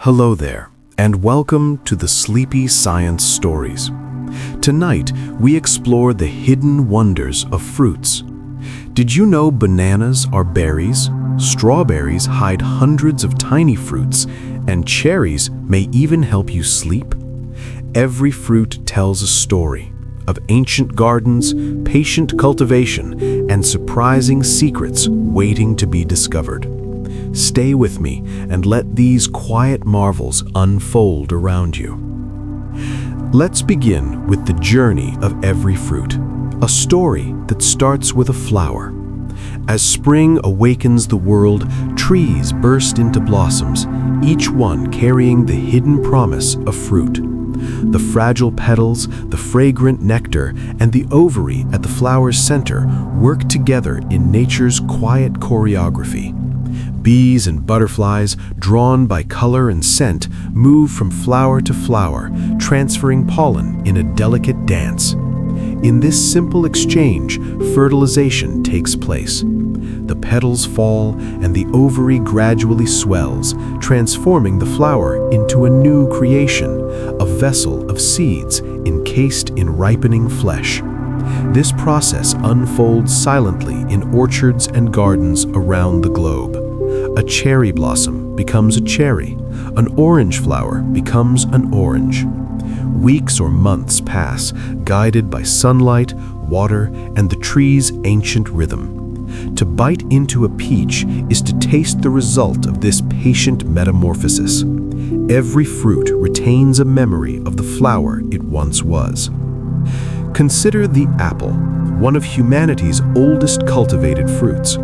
Hello there, and welcome to the Sleepy Science Stories. Tonight, we explore the hidden wonders of fruits. Did you know bananas are berries? Strawberries hide hundreds of tiny fruits, and cherries may even help you sleep? Every fruit tells a story of ancient gardens, patient cultivation, and surprising secrets waiting to be discovered. Stay with me and let these quiet marvels unfold around you. Let's begin with the journey of every fruit, a story that starts with a flower. As spring awakens the world, trees burst into blossoms, each one carrying the hidden promise of fruit. The fragile petals, the fragrant nectar, and the ovary at the flower's center work together in nature's quiet choreography. Bees and butterflies, drawn by color and scent, move from flower to flower, transferring pollen in a delicate dance. In this simple exchange, fertilization takes place. The petals fall and the ovary gradually swells, transforming the flower into a new creation, a vessel of seeds encased in ripening flesh. This process unfolds silently in orchards and gardens around the globe. A cherry blossom becomes a cherry. An orange flower becomes an orange. Weeks or months pass, guided by sunlight, water, and the tree's ancient rhythm. To bite into a peach is to taste the result of this patient metamorphosis. Every fruit retains a memory of the flower it once was. Consider the apple, one of humanity's oldest cultivated fruits.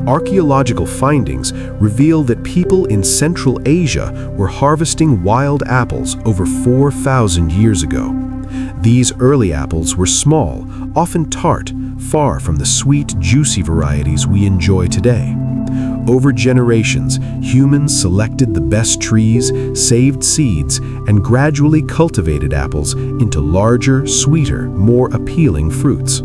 Archaeological findings reveal that people in Central Asia were harvesting wild apples over 4,000 years ago. These early apples were small, often tart, far from the sweet, juicy varieties we enjoy today. Over generations, humans selected the best trees, saved seeds, and gradually cultivated apples into larger, sweeter, more appealing fruits.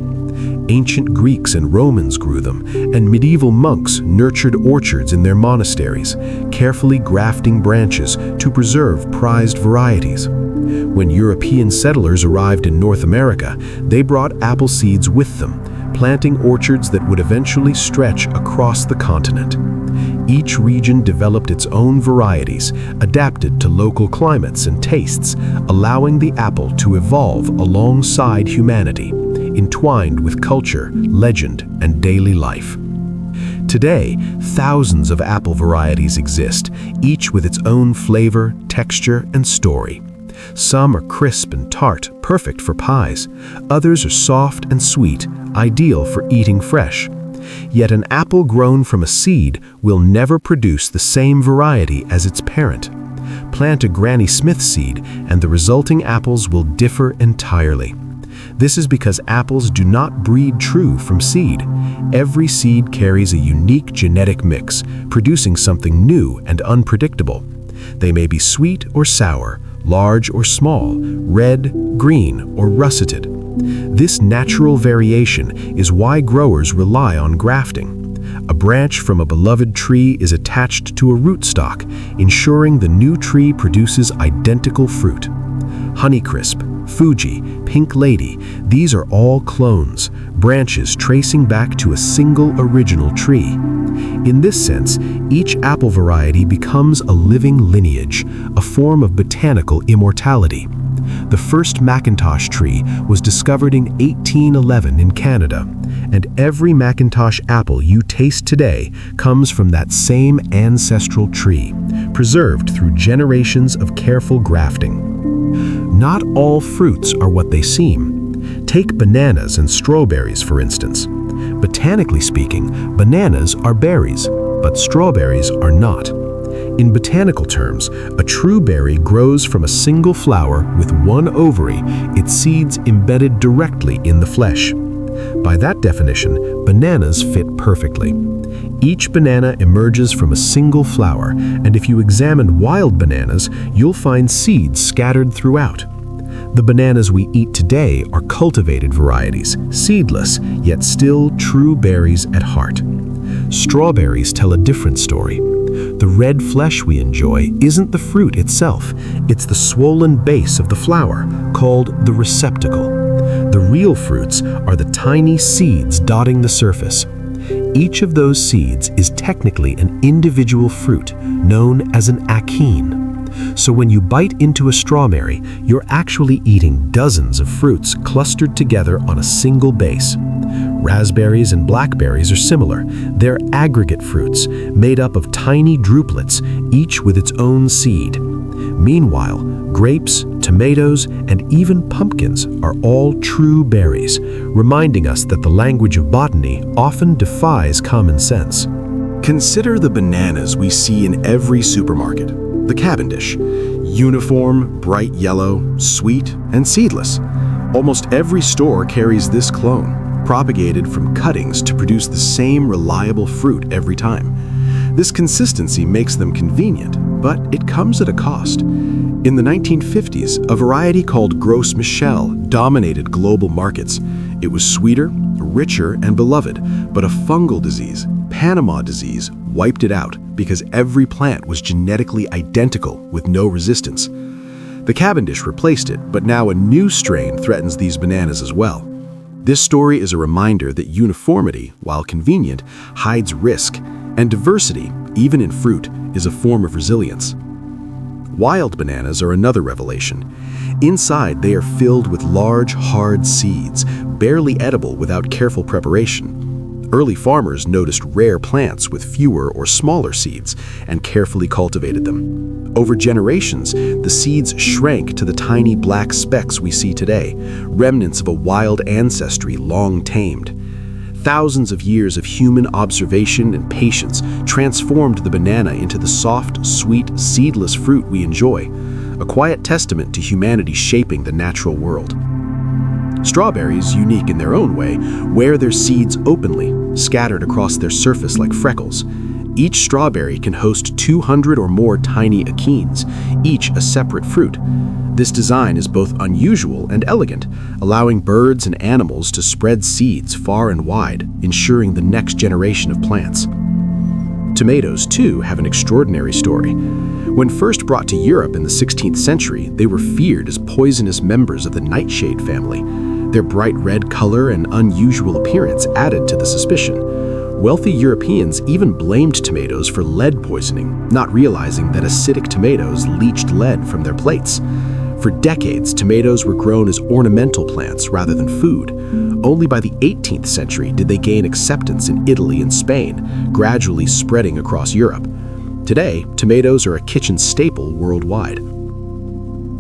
Ancient Greeks and Romans grew them, and medieval monks nurtured orchards in their monasteries, carefully grafting branches to preserve prized varieties. When European settlers arrived in North America, they brought apple seeds with them, planting orchards that would eventually stretch across the continent. Each region developed its own varieties, adapted to local climates and tastes, allowing the apple to evolve alongside humanity, entwined with culture, legend, and daily life. Today, thousands of apple varieties exist, each with its own flavor, texture, and story. Some are crisp and tart, perfect for pies. Others are soft and sweet, ideal for eating fresh. Yet an apple grown from a seed will never produce the same variety as its parent. Plant a Granny Smith seed, and the resulting apples will differ entirely. This is because apples do not breed true from seed. Every seed carries a unique genetic mix, producing something new and unpredictable. They may be sweet or sour, large or small, red, green, or russeted. This natural variation is why growers rely on grafting. A branch from a beloved tree is attached to a rootstock, ensuring the new tree produces identical fruit. Honeycrisp, Fuji, Pink Lady, these are all clones, branches tracing back to a single original tree. In this sense, each apple variety becomes a living lineage, a form of botanical immortality. The first Macintosh tree was discovered in 1811 in Canada, and every Macintosh apple you taste today comes from that same ancestral tree, preserved through generations of careful grafting. Not all fruits are what they seem. Take bananas and strawberries, for instance. Botanically speaking, bananas are berries, but strawberries are not. In botanical terms, a true berry grows from a single flower with one ovary, its seeds embedded directly in the flesh. By that definition, bananas fit perfectly. Each banana emerges from a single flower, and if you examine wild bananas, you'll find seeds scattered throughout. The bananas we eat today are cultivated varieties, seedless, yet still true berries at heart. Strawberries tell a different story. The red flesh we enjoy isn't the fruit itself, it's the swollen base of the flower, called the receptacle. The real fruits are the tiny seeds dotting the surface. Each of those seeds is technically an individual fruit, known as an achene. So when you bite into a strawberry, you're actually eating dozens of fruits clustered together on a single base. Raspberries and blackberries are similar. They're aggregate fruits, made up of tiny drupelets, each with its own seed. Meanwhile, grapes, tomatoes, and even pumpkins are all true berries, reminding us that the language of botany often defies common sense. Consider the bananas we see in every supermarket. The Cavendish, uniform, bright yellow, sweet, and seedless. Almost every store carries this clone, propagated from cuttings to produce the same reliable fruit every time. This consistency makes them convenient, but it comes at a cost. In the 1950s, a variety called Gros Michel dominated global markets. It was sweeter, richer, and beloved, but a fungal disease, Panama disease, wiped it out because every plant was genetically identical with no resistance. The Cavendish replaced it, but now a new strain threatens these bananas as well. This story is a reminder that uniformity, while convenient, hides risk, and diversity, even in fruit, is a form of resilience. Wild bananas are another revelation. Inside, they are filled with large, hard seeds, barely edible without careful preparation. Early farmers noticed rare plants with fewer or smaller seeds and carefully cultivated them. Over generations, the seeds shrank to the tiny black specks we see today, remnants of a wild ancestry long tamed. Thousands of years of human observation and patience transformed the banana into the soft, sweet, seedless fruit we enjoy, a quiet testament to humanity shaping the natural world. Strawberries, unique in their own way, wear their seeds openly, scattered across their surface like freckles. Each strawberry can host 200 or more tiny achenes, each a separate fruit. This design is both unusual and elegant, allowing birds and animals to spread seeds far and wide, ensuring the next generation of plants. Tomatoes, too, have an extraordinary story. When first brought to Europe in the 16th century, they were feared as poisonous members of the nightshade family. Their bright red color and unusual appearance added to the suspicion. Wealthy Europeans even blamed tomatoes for lead poisoning, not realizing that acidic tomatoes leached lead from their plates. For decades, tomatoes were grown as ornamental plants rather than food. Only by the 18th century did they gain acceptance in Italy and Spain, gradually spreading across Europe. Today, tomatoes are a kitchen staple worldwide.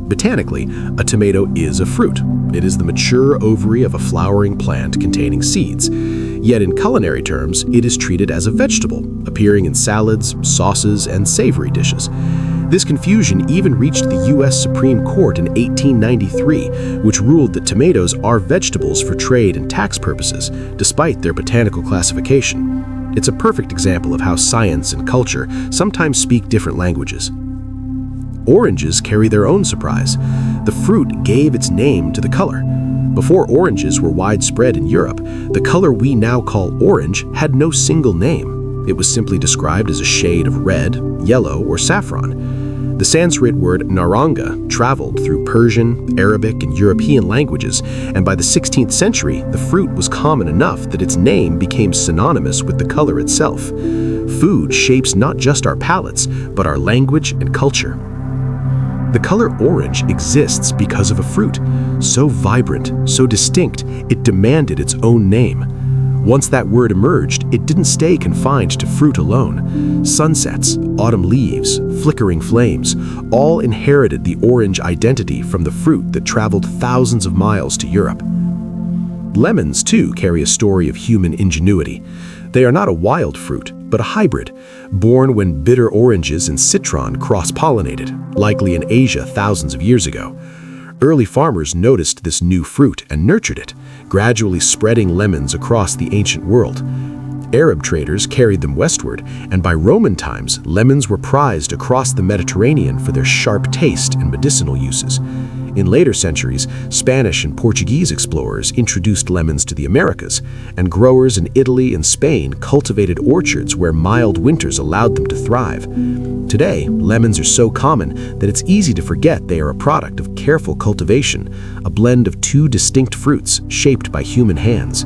Botanically, a tomato is a fruit. It is the mature ovary of a flowering plant containing seeds. Yet in culinary terms, it is treated as a vegetable, appearing in salads, sauces, and savory dishes. This confusion even reached the U.S. Supreme Court in 1893, which ruled that tomatoes are vegetables for trade and tax purposes, despite their botanical classification. It's a perfect example of how science and culture sometimes speak different languages. Oranges carry their own surprise. The fruit gave its name to the color. Before oranges were widespread in Europe, the color we now call orange had no single name. It was simply described as a shade of red, yellow, or saffron. The Sanskrit word naranga traveled through Persian, Arabic, and European languages, and by the 16th century, the fruit was common enough that its name became synonymous with the color itself. Food shapes not just our palates, but our language and culture. The color orange exists because of a fruit, so vibrant, so distinct, it demanded its own name. Once that word emerged, it didn't stay confined to fruit alone. Sunsets, autumn leaves, flickering flames, all inherited the orange identity from the fruit that traveled thousands of miles to Europe. Lemons, too, carry a story of human ingenuity. They are not a wild fruit, but a hybrid, born when bitter oranges and citron cross-pollinated, likely in Asia thousands of years ago. Early farmers noticed this new fruit and nurtured it, gradually spreading lemons across the ancient world. Arab traders carried them westward, and by Roman times, lemons were prized across the Mediterranean for their sharp taste and medicinal uses. In later centuries, Spanish and Portuguese explorers introduced lemons to the Americas, and growers in Italy and Spain cultivated orchards where mild winters allowed them to thrive. Today, lemons are so common that it's easy to forget they are a product of careful cultivation, a blend of two distinct fruits shaped by human hands.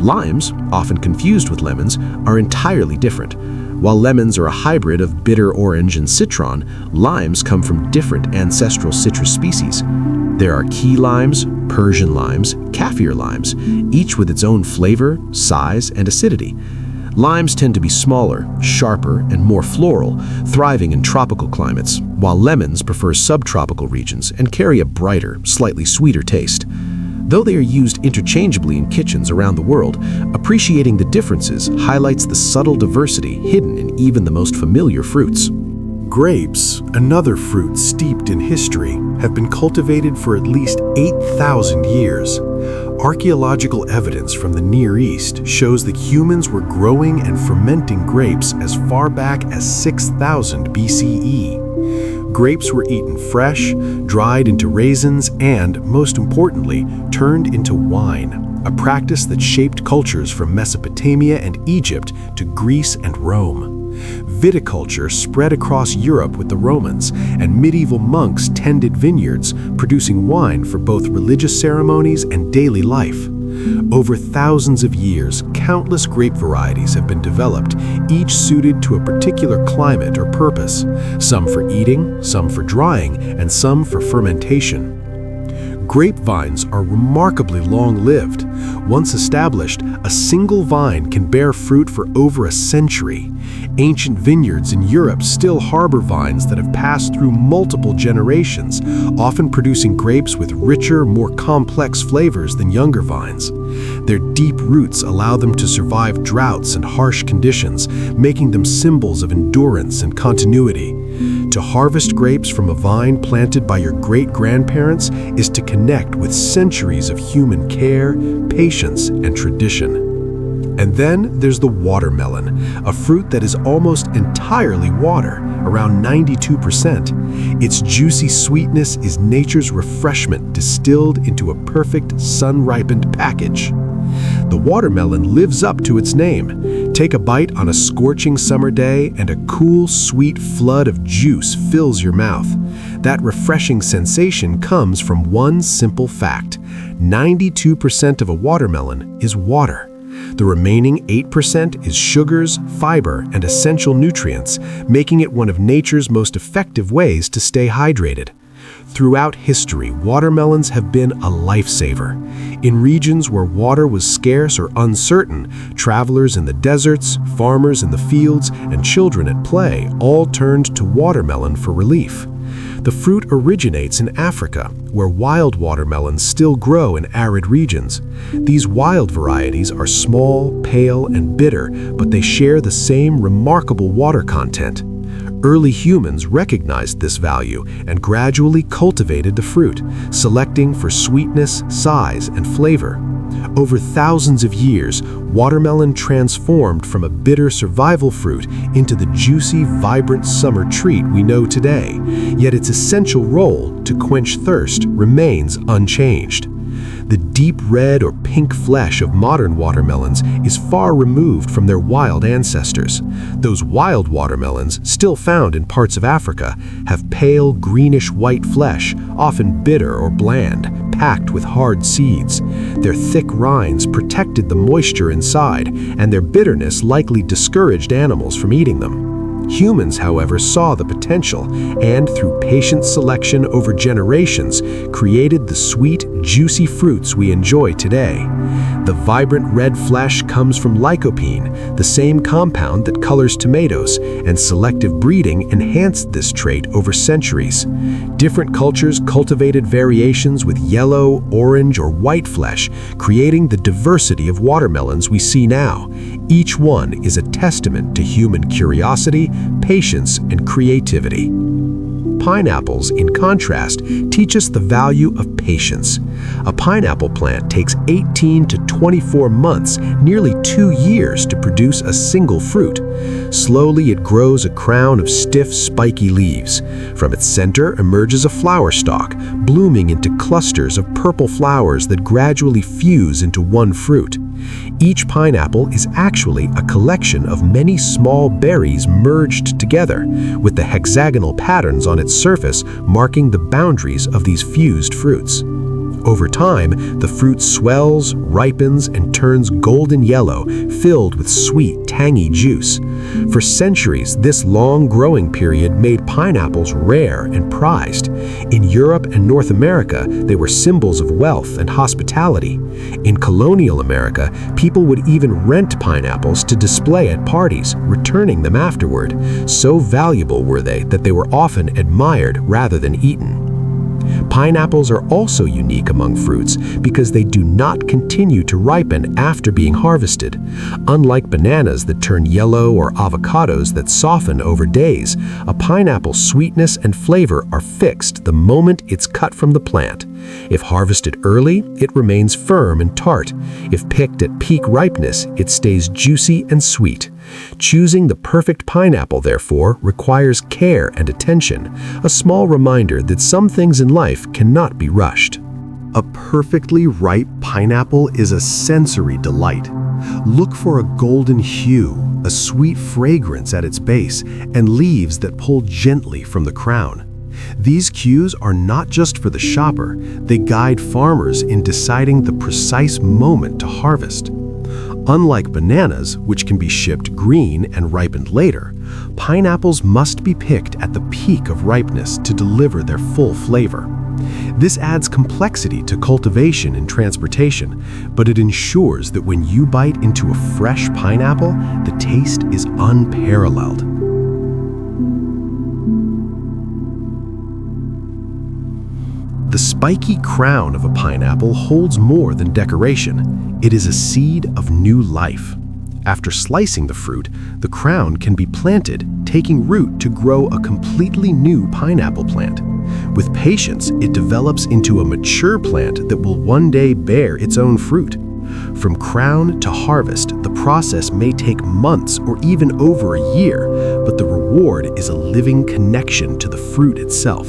Limes, often confused with lemons, are entirely different. While lemons are a hybrid of bitter orange and citron, limes come from different ancestral citrus species. There are key limes, Persian limes, kaffir limes, each with its own flavor, size, and acidity. Limes tend to be smaller, sharper, and more floral, thriving in tropical climates, while lemons prefer subtropical regions and carry a brighter, slightly sweeter taste. Though they are used interchangeably in kitchens around the world, appreciating the differences highlights the subtle diversity hidden in even the most familiar fruits. Grapes, another fruit steeped in history, have been cultivated for at least 8,000 years. Archaeological evidence from the Near East shows that humans were growing and fermenting grapes as far back as 6,000 BCE. Grapes were eaten fresh, dried into raisins, and, most importantly, turned into wine, a practice that shaped cultures from Mesopotamia and Egypt to Greece and Rome. Viticulture spread across Europe with the Romans, and medieval monks tended vineyards, producing wine for both religious ceremonies and daily life. Over thousands of years, countless grape varieties have been developed, each suited to a particular climate or purpose, some for eating, some for drying, and some for fermentation. Grapevines are remarkably long-lived. Once established, a single vine can bear fruit for over a century. Ancient vineyards in Europe still harbor vines that have passed through multiple generations, often producing grapes with richer, more complex flavors than younger vines. Their deep roots allow them to survive droughts and harsh conditions, making them symbols of endurance and continuity. To harvest grapes from a vine planted by your great-grandparents is to connect with centuries of human care, patience, and tradition. And then there's the watermelon, a fruit that is almost entirely water, around 92%. Its juicy sweetness is nature's refreshment distilled into a perfect sun-ripened package. The watermelon lives up to its name. Take a bite on a scorching summer day and a cool, sweet flood of juice fills your mouth. That refreshing sensation comes from one simple fact: 92% of a watermelon is water. The remaining 8% is sugars, fiber, and essential nutrients, making it one of nature's most effective ways to stay hydrated. Throughout history, watermelons have been a lifesaver. In regions where water was scarce or uncertain, travelers in the deserts, farmers in the fields, and children at play all turned to watermelon for relief. The fruit originates in Africa, where wild watermelons still grow in arid regions. These wild varieties are small, pale, and bitter, but they share the same remarkable water content. Early humans recognized this value and gradually cultivated the fruit, selecting for sweetness, size, and flavor. Over thousands of years, watermelon transformed from a bitter survival fruit into the juicy, vibrant summer treat we know today, yet its essential role to quench thirst remains unchanged. The deep red or pink flesh of modern watermelons is far removed from their wild ancestors. Those wild watermelons, still found in parts of Africa, have pale greenish-white flesh, often bitter or bland, packed with hard seeds. Their thick rinds protected the moisture inside, and their bitterness likely discouraged animals from eating them. Humans, however, saw the potential and, through patient selection over generations, created the sweet, juicy fruits we enjoy today. The vibrant red flesh comes from lycopene, the same compound that colors tomatoes, and selective breeding enhanced this trait over centuries. Different cultures cultivated variations with yellow, orange, or white flesh, creating the diversity of watermelons we see now. Each one is a testament to human curiosity, patience, and creativity. Pineapples, in contrast, teach us the value of patience. A pineapple plant takes 18 to 24 months, nearly 2 years, to produce a single fruit. Slowly it grows a crown of stiff, spiky leaves. From its center emerges a flower stalk, blooming into clusters of purple flowers that gradually fuse into one fruit. Each pineapple is actually a collection of many small berries merged together, with the hexagonal patterns on its surface marking the boundaries of these fused fruits. Over time, the fruit swells, ripens, and turns golden yellow, filled with sweet, tangy juice. For centuries, this long growing period made pineapples rare and prized. In Europe and North America, they were symbols of wealth and hospitality. In colonial America, people would even rent pineapples to display at parties, returning them afterward. So valuable were they that they were often admired rather than eaten. Pineapples are also unique among fruits because they do not continue to ripen after being harvested. Unlike bananas that turn yellow or avocados that soften over days, a pineapple's sweetness and flavor are fixed the moment it's cut from the plant. If harvested early, it remains firm and tart. If picked at peak ripeness, it stays juicy and sweet. Choosing the perfect pineapple, therefore, requires care and attention, a small reminder that some things in life cannot be rushed. A perfectly ripe pineapple is a sensory delight. Look for a golden hue, a sweet fragrance at its base, and leaves that pull gently from the crown. These cues are not just for the shopper, they guide farmers in deciding the precise moment to harvest. Unlike bananas, which can be shipped green and ripened later, pineapples must be picked at the peak of ripeness to deliver their full flavor. This adds complexity to cultivation and transportation, but it ensures that when you bite into a fresh pineapple, the taste is unparalleled. The spiky crown of a pineapple holds more than decoration. It is a seed of new life. After slicing the fruit, the crown can be planted, taking root to grow a completely new pineapple plant. With patience, it develops into a mature plant that will one day bear its own fruit. From crown to harvest, the process may take months or even over a year, but the reward is a living connection to the fruit itself.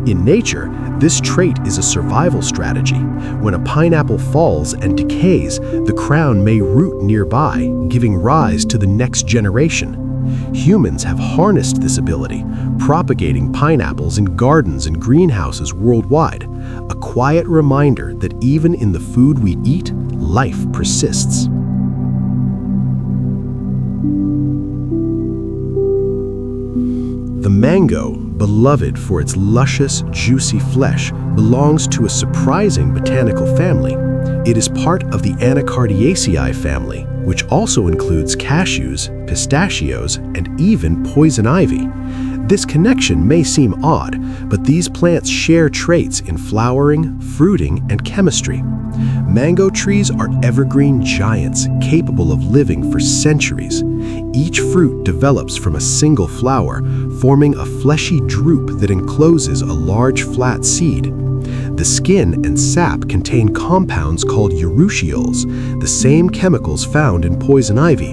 In nature, this trait is a survival strategy. When a pineapple falls and decays, the crown may root nearby, giving rise to the next generation. Humans have harnessed this ability, propagating pineapples in gardens and greenhouses worldwide, a quiet reminder that even in the food we eat, life persists. The mango, beloved for its luscious, juicy flesh, belongs to a surprising botanical family. It is part of the Anacardiaceae family, which also includes cashews, pistachios, and even poison ivy. This connection may seem odd, but these plants share traits in flowering, fruiting, and chemistry. Mango trees are evergreen giants capable of living for centuries. Each fruit develops from a single flower, forming a fleshy drupe that encloses a large flat seed. The skin and sap contain compounds called urushiol, the same chemicals found in poison ivy.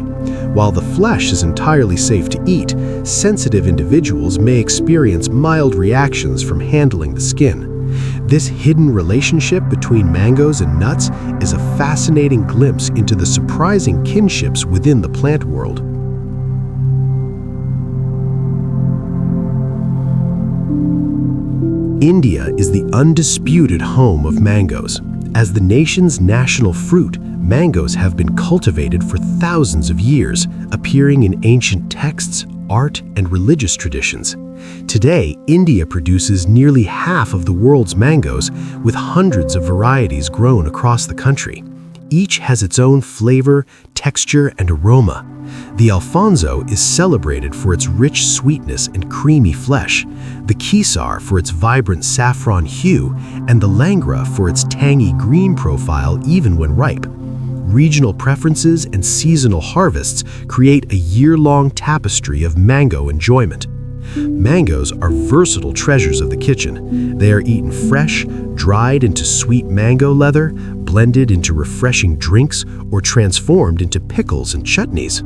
While the flesh is entirely safe to eat, sensitive individuals may experience mild reactions from handling the skin. This hidden relationship between mangoes and nuts is a fascinating glimpse into the surprising kinships within the plant world. India is the undisputed home of mangoes. As the nation's national fruit, mangoes have been cultivated for thousands of years, appearing in ancient texts, art, and religious traditions. Today, India produces nearly half of the world's mangoes, with hundreds of varieties grown across the country. Each has its own flavor, texture, and aroma. The Alfonso is celebrated for its rich sweetness and creamy flesh, the Kesar for its vibrant saffron hue, and the Langra for its tangy green profile even when ripe. Regional preferences and seasonal harvests create a year-long tapestry of mango enjoyment. Mangoes are versatile treasures of the kitchen. They are eaten fresh, dried into sweet mango leather, blended into refreshing drinks, or transformed into pickles and chutneys.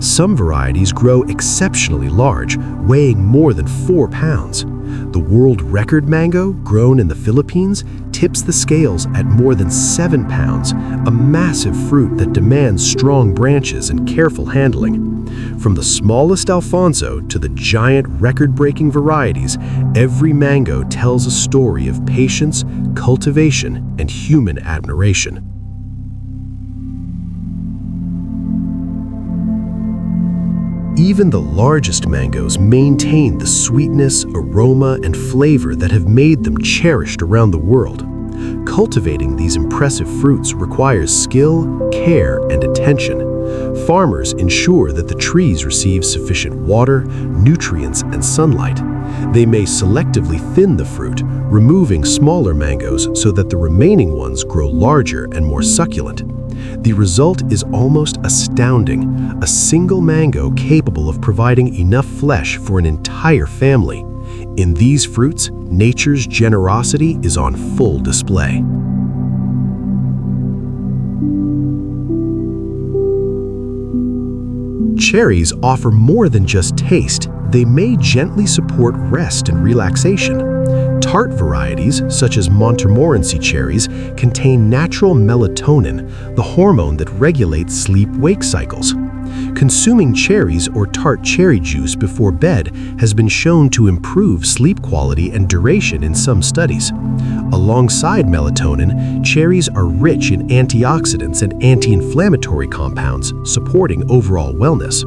Some varieties grow exceptionally large, weighing more than 4 pounds. The world record mango, grown in the Philippines, tips the scales at more than 7 pounds, a massive fruit that demands strong branches and careful handling. From the smallest Alfonso to the giant record-breaking varieties, every mango tells a story of patience, cultivation, and human admiration. Even the largest mangoes maintain the sweetness, aroma, and flavor that have made them cherished around the world. Cultivating these impressive fruits requires skill, care, and attention. Farmers ensure that the trees receive sufficient water, nutrients, and sunlight. They may selectively thin the fruit, removing smaller mangoes so that the remaining ones grow larger and more succulent. The result is almost astounding, a single mango capable of providing enough flesh for an entire family. In these fruits, nature's generosity is on full display. Cherries offer more than just taste. They may gently support rest and relaxation. Tart varieties, such as Montmorency cherries, contain natural melatonin, the hormone that regulates sleep-wake cycles. Consuming cherries or tart cherry juice before bed has been shown to improve sleep quality and duration in some studies. Alongside melatonin, cherries are rich in antioxidants and anti-inflammatory compounds, supporting overall wellness.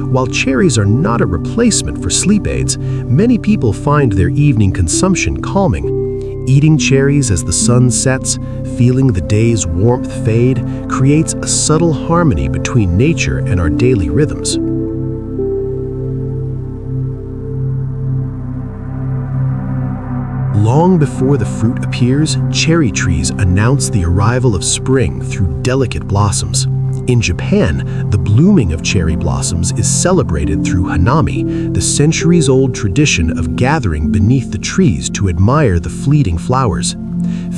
While cherries are not a replacement for sleep aids, many people find their evening consumption calming. Eating cherries as the sun sets, feeling the day's warmth fade, creates a subtle harmony between nature and our daily rhythms. Long before the fruit appears, cherry trees announce the arrival of spring through delicate blossoms. In Japan, the blooming of cherry blossoms is celebrated through hanami, the centuries-old tradition of gathering beneath the trees to admire the fleeting flowers.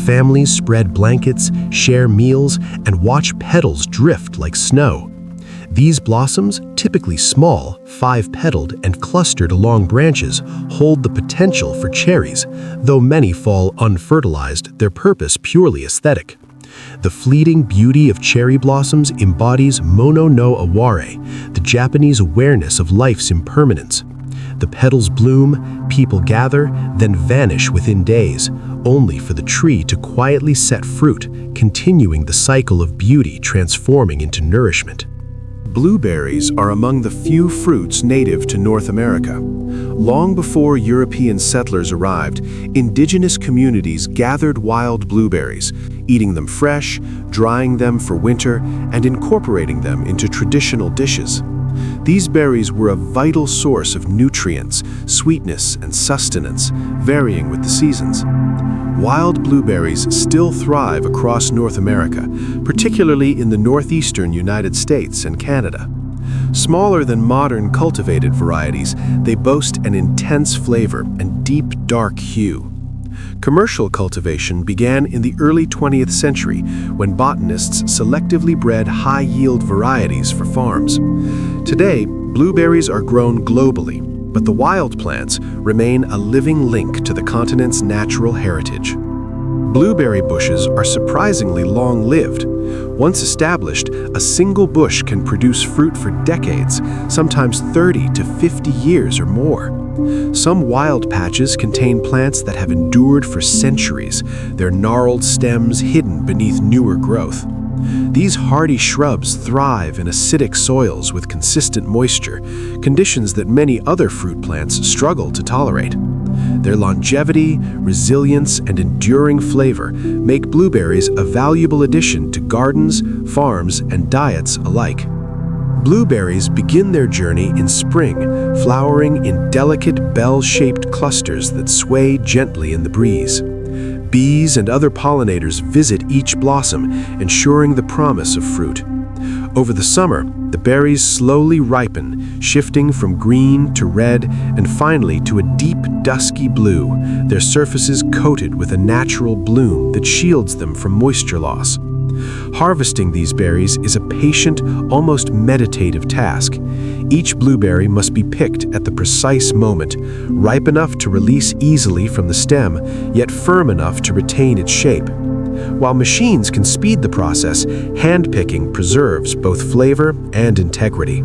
Families spread blankets, share meals, and watch petals drift like snow. These blossoms, typically small, 5-petaled, and clustered along branches, hold the potential for cherries. Though many fall unfertilized, their purpose purely aesthetic. The fleeting beauty of cherry blossoms embodies mono no aware, the Japanese awareness of life's impermanence. The petals bloom, people gather, then vanish within days, only for the tree to quietly set fruit, continuing the cycle of beauty transforming into nourishment. Blueberries are among the few fruits native to North America. Long before European settlers arrived, indigenous communities gathered wild blueberries, eating them fresh, drying them for winter, and incorporating them into traditional dishes. These berries were a vital source of nutrients, sweetness, and sustenance, varying with the seasons. Wild blueberries still thrive across North America, particularly in the northeastern United States and Canada. Smaller than modern cultivated varieties, they boast an intense flavor and deep, dark hue. Commercial cultivation began in the early 20th century when botanists selectively bred high-yield varieties for farms. Today, blueberries are grown globally, but the wild plants remain a living link to the continent's natural heritage. Blueberry bushes are surprisingly long-lived. Once established, a single bush can produce fruit for decades, sometimes 30 to 50 years or more. Some wild patches contain plants that have endured for centuries, their gnarled stems hidden beneath newer growth. These hardy shrubs thrive in acidic soils with consistent moisture, conditions that many other fruit plants struggle to tolerate. Their longevity, resilience, and enduring flavor make blueberries a valuable addition to gardens, farms, and diets alike. Blueberries begin their journey in spring, flowering in delicate bell-shaped clusters that sway gently in the breeze. Bees and other pollinators visit each blossom, ensuring the promise of fruit. Over the summer, the berries slowly ripen, shifting from green to red and finally to a deep, dusky blue, their surfaces coated with a natural bloom that shields them from moisture loss. Harvesting these berries is a patient, almost meditative task. Each blueberry must be picked at the precise moment, ripe enough to release easily from the stem, yet firm enough to retain its shape. While machines can speed the process, hand-picking preserves both flavor and integrity.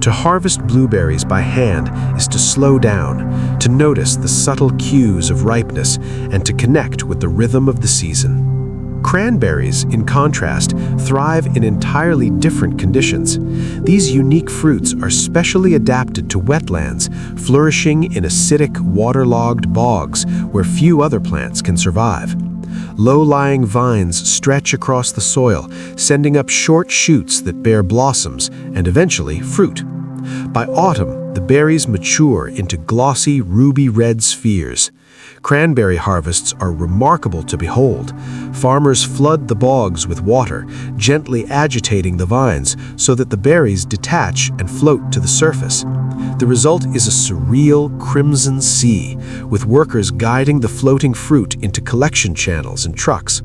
To harvest blueberries by hand is to slow down, to notice the subtle cues of ripeness, and to connect with the rhythm of the season. Cranberries, in contrast, thrive in entirely different conditions. These unique fruits are specially adapted to wetlands, flourishing in acidic, waterlogged bogs where few other plants can survive. Low-lying vines stretch across the soil, sending up short shoots that bear blossoms and eventually fruit. By autumn, the berries mature into glossy ruby-red spheres. Cranberry harvests are remarkable to behold. Farmers flood the bogs with water, gently agitating the vines so that the berries detach and float to the surface. The result is a surreal crimson sea, with workers guiding the floating fruit into collection channels and trucks.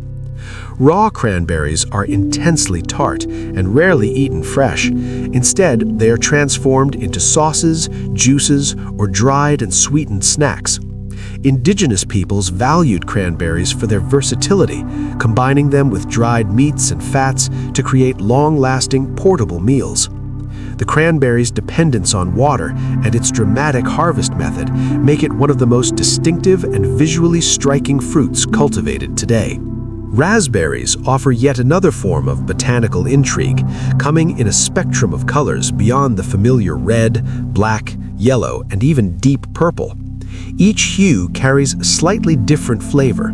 Raw cranberries are intensely tart and rarely eaten fresh. Instead, they are transformed into sauces, juices, or dried and sweetened snacks. Indigenous peoples valued cranberries for their versatility, combining them with dried meats and fats to create long-lasting, portable meals. The cranberry's dependence on water and its dramatic harvest method make it one of the most distinctive and visually striking fruits cultivated today. Raspberries offer yet another form of botanical intrigue, coming in a spectrum of colors beyond the familiar red, black, yellow, and even deep purple. Each hue carries a slightly different flavor.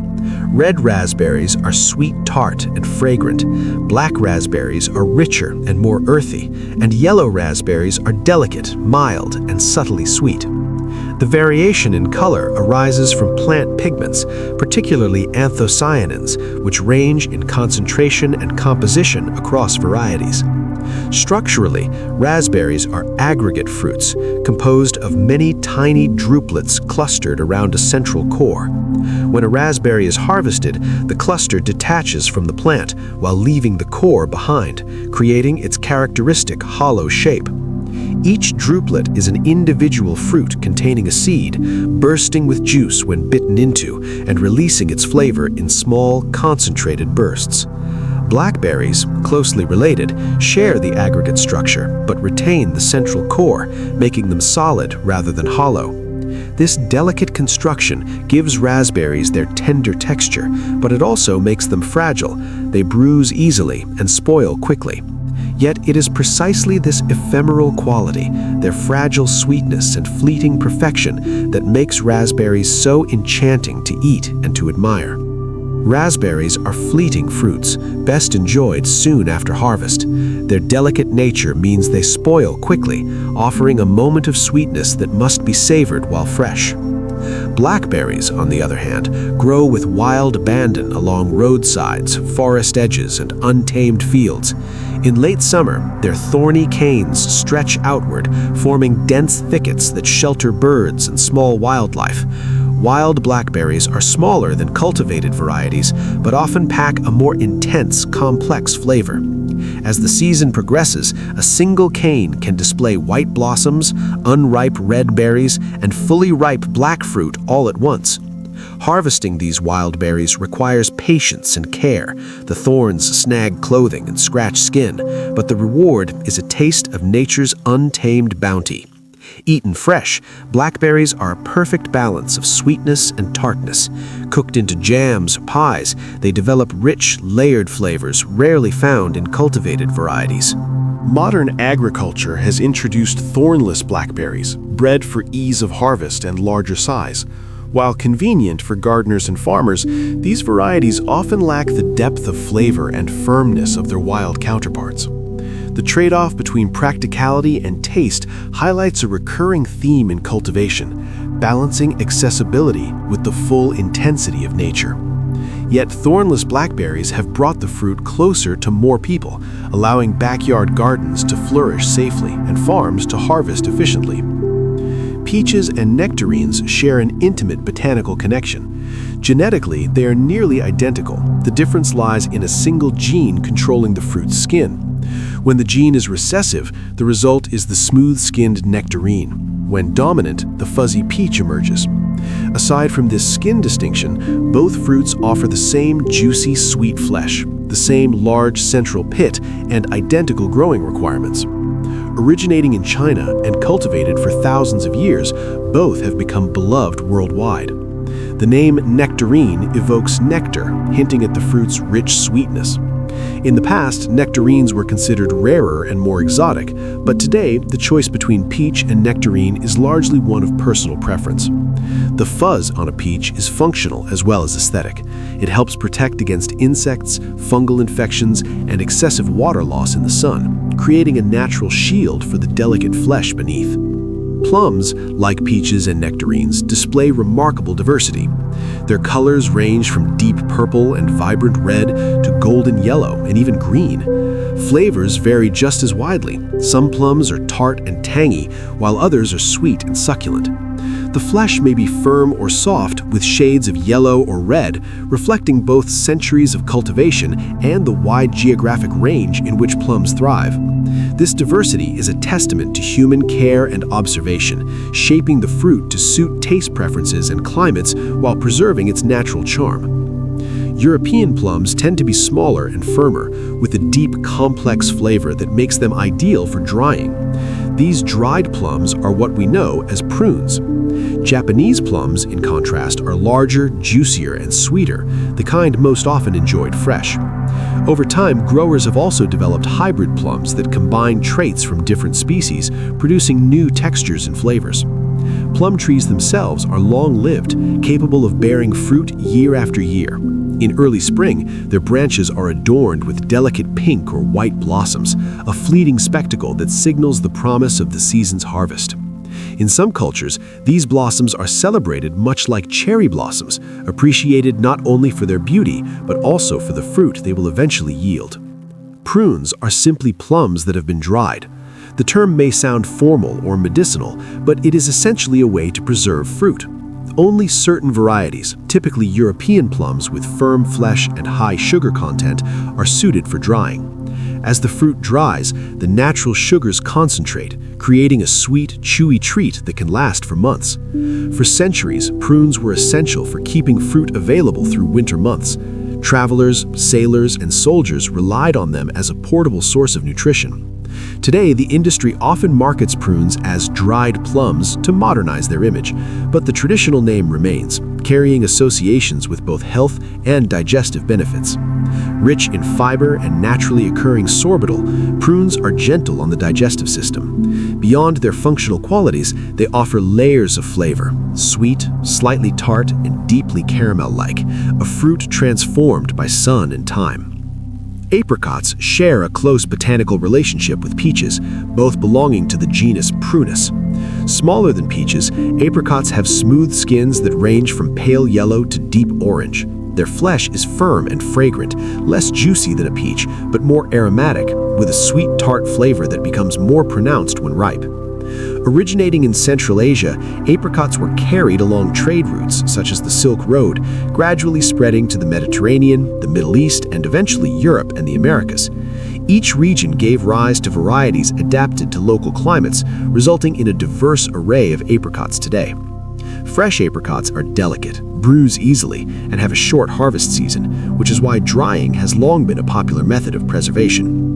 Red raspberries are sweet tart and fragrant, black raspberries are richer and more earthy, and yellow raspberries are delicate, mild, and subtly sweet. The variation in color arises from plant pigments, particularly anthocyanins, which range in concentration and composition across varieties. Structurally, raspberries are aggregate fruits, composed of many tiny drupelets clustered around a central core. When a raspberry is harvested, the cluster detaches from the plant while leaving the core behind, creating its characteristic hollow shape. Each druplet is an individual fruit containing a seed, bursting with juice when bitten into and releasing its flavor in small, concentrated bursts. Blackberries, closely related, share the aggregate structure but retain the central core, making them solid rather than hollow. This delicate construction gives raspberries their tender texture, but it also makes them fragile. They bruise easily and spoil quickly. Yet it is precisely this ephemeral quality, their fragile sweetness and fleeting perfection, that makes raspberries so enchanting to eat and to admire. Raspberries are fleeting fruits, best enjoyed soon after harvest. Their delicate nature means they spoil quickly, offering a moment of sweetness that must be savored while fresh. Blackberries, on the other hand, grow with wild abandon along roadsides, forest edges, and untamed fields. In late summer, their thorny canes stretch outward, forming dense thickets that shelter birds and small wildlife. Wild blackberries are smaller than cultivated varieties, but often pack a more intense, complex flavor. As the season progresses, a single cane can display white blossoms, unripe red berries, and fully ripe black fruit all at once. Harvesting these wild berries requires patience and care. The thorns snag clothing and scratch skin, but the reward is a taste of nature's untamed bounty. Eaten fresh, blackberries are a perfect balance of sweetness and tartness. Cooked into jams or pies, they develop rich, layered flavors rarely found in cultivated varieties. Modern agriculture has introduced thornless blackberries, bred for ease of harvest and larger size. While convenient for gardeners and farmers, these varieties often lack the depth of flavor and firmness of their wild counterparts. The trade-off between practicality and taste highlights a recurring theme in cultivation, balancing accessibility with the full intensity of nature. Yet thornless blackberries have brought the fruit closer to more people, allowing backyard gardens to flourish safely and farms to harvest efficiently. Peaches and nectarines share an intimate botanical connection. Genetically, they are nearly identical. The difference lies in a single gene controlling the fruit's skin. When the gene is recessive, the result is the smooth-skinned nectarine. When dominant, the fuzzy peach emerges. Aside from this skin distinction, both fruits offer the same juicy, sweet flesh, the same large central pit, and identical growing requirements. Originating in China and cultivated for thousands of years, both have become beloved worldwide. The name nectarine evokes nectar, hinting at the fruit's rich sweetness. In the past, nectarines were considered rarer and more exotic, but today the choice between peach and nectarine is largely one of personal preference. The fuzz on a peach is functional as well as aesthetic. It helps protect against insects, fungal infections, and excessive water loss in the sun, creating a natural shield for the delicate flesh beneath. Plums, like peaches and nectarines, display remarkable diversity. Their colors range from deep purple and vibrant red to golden yellow and even green. Flavors vary just as widely. Some plums are tart and tangy, while others are sweet and succulent. The flesh may be firm or soft with shades of yellow or red, reflecting both centuries of cultivation and the wide geographic range in which plums thrive. This diversity is a testament to human care and observation, shaping the fruit to suit taste preferences and climates while preserving its natural charm. European plums tend to be smaller and firmer, with a deep, complex flavor that makes them ideal for drying. These dried plums are what we know as prunes. Japanese plums, in contrast, are larger, juicier, and sweeter, the kind most often enjoyed fresh. Over time, growers have also developed hybrid plums that combine traits from different species, producing new textures and flavors. Plum trees themselves are long-lived, capable of bearing fruit year after year. In early spring, their branches are adorned with delicate pink or white blossoms, a fleeting spectacle that signals the promise of the season's harvest. In some cultures, these blossoms are celebrated much like cherry blossoms, appreciated not only for their beauty, but also for the fruit they will eventually yield. Prunes are simply plums that have been dried. The term may sound formal or medicinal, but it is essentially a way to preserve fruit. Only certain varieties, typically European plums with firm flesh and high sugar content, are suited for drying. As the fruit dries, the natural sugars concentrate, creating a sweet, chewy treat that can last for months. For centuries, prunes were essential for keeping fruit available through winter months. Travelers, sailors, and soldiers relied on them as a portable source of nutrition. Today, the industry often markets prunes as dried plums to modernize their image, but the traditional name remains, carrying associations with both health and digestive benefits. Rich in fiber and naturally occurring sorbitol, prunes are gentle on the digestive system. Beyond their functional qualities, they offer layers of flavor, sweet, slightly tart, and deeply caramel-like, a fruit transformed by sun and time. Apricots share a close botanical relationship with peaches, both belonging to the genus Prunus. Smaller than peaches, apricots have smooth skins that range from pale yellow to deep orange. Their flesh is firm and fragrant, less juicy than a peach, but more aromatic, with a sweet tart flavor that becomes more pronounced when ripe. Originating in Central Asia, apricots were carried along trade routes such as the Silk Road, gradually spreading to the Mediterranean, the Middle East, and eventually Europe and the Americas. Each region gave rise to varieties adapted to local climates, resulting in a diverse array of apricots today. Fresh apricots are delicate, bruise easily, and have a short harvest season, which is why drying has long been a popular method of preservation.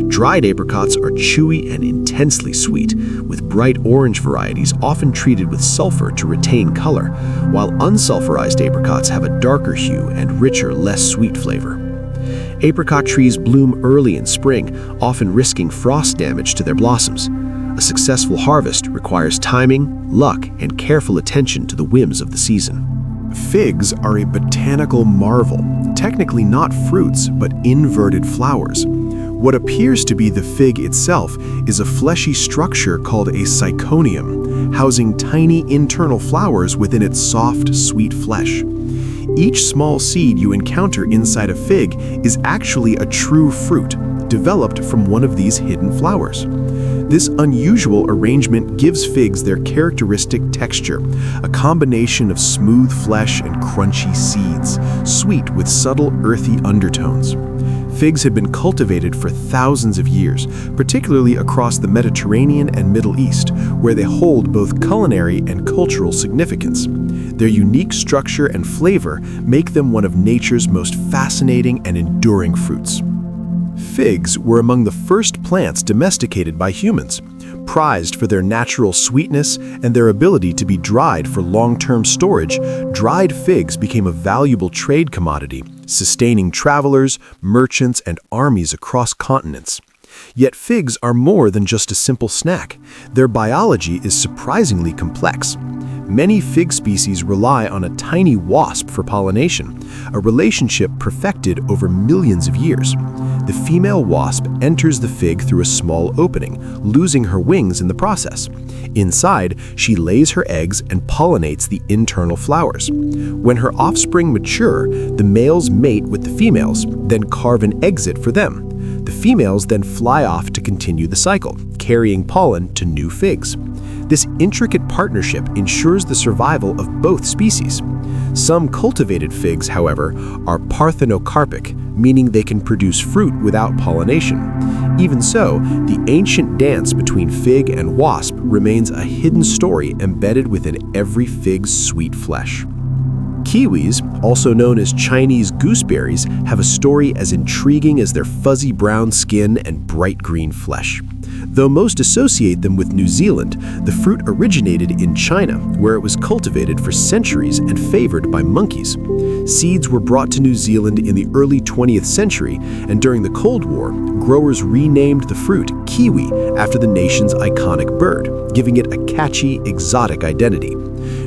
Dried apricots are chewy and intensely sweet, with bright orange varieties often treated with sulfur to retain color, while unsulfurized apricots have a darker hue and richer, less sweet flavor. Apricot trees bloom early in spring, often risking frost damage to their blossoms. A successful harvest requires timing, luck, and careful attention to the whims of the season. Figs are a botanical marvel, technically not fruits, but inverted flowers. What appears to be the fig itself is a fleshy structure called a syconium, housing tiny internal flowers within its soft, sweet flesh. Each small seed you encounter inside a fig is actually a true fruit, developed from one of these hidden flowers. This unusual arrangement gives figs their characteristic texture, a combination of smooth flesh and crunchy seeds, sweet with subtle earthy undertones. Figs have been cultivated for thousands of years, particularly across the Mediterranean and Middle East, where they hold both culinary and cultural significance. Their unique structure and flavor make them one of nature's most fascinating and enduring fruits. Figs were among the first plants domesticated by humans. Prized for their natural sweetness and their ability to be dried for long-term storage, dried figs became a valuable trade commodity, sustaining travelers, merchants, and armies across continents. Yet figs are more than just a simple snack. Their biology is surprisingly complex. Many fig species rely on a tiny wasp for pollination, a relationship perfected over millions of years. The female wasp enters the fig through a small opening, losing her wings in the process. Inside, she lays her eggs and pollinates the internal flowers. When her offspring mature, the males mate with the females, then carve an exit for them. The females then fly off to continue the cycle, carrying pollen to new figs. This intricate partnership ensures the survival of both species. Some cultivated figs, however, are parthenocarpic, meaning they can produce fruit without pollination. Even so, the ancient dance between fig and wasp remains a hidden story embedded within every fig's sweet flesh. Kiwis, also known as Chinese gooseberries, have a story as intriguing as their fuzzy brown skin and bright green flesh. Though most associate them with New Zealand, the fruit originated in China, where it was cultivated for centuries and favored by monkeys. Seeds were brought to New Zealand in the early 20th century, and during the Cold War, growers renamed the fruit kiwi after the nation's iconic bird, giving it a catchy, exotic identity.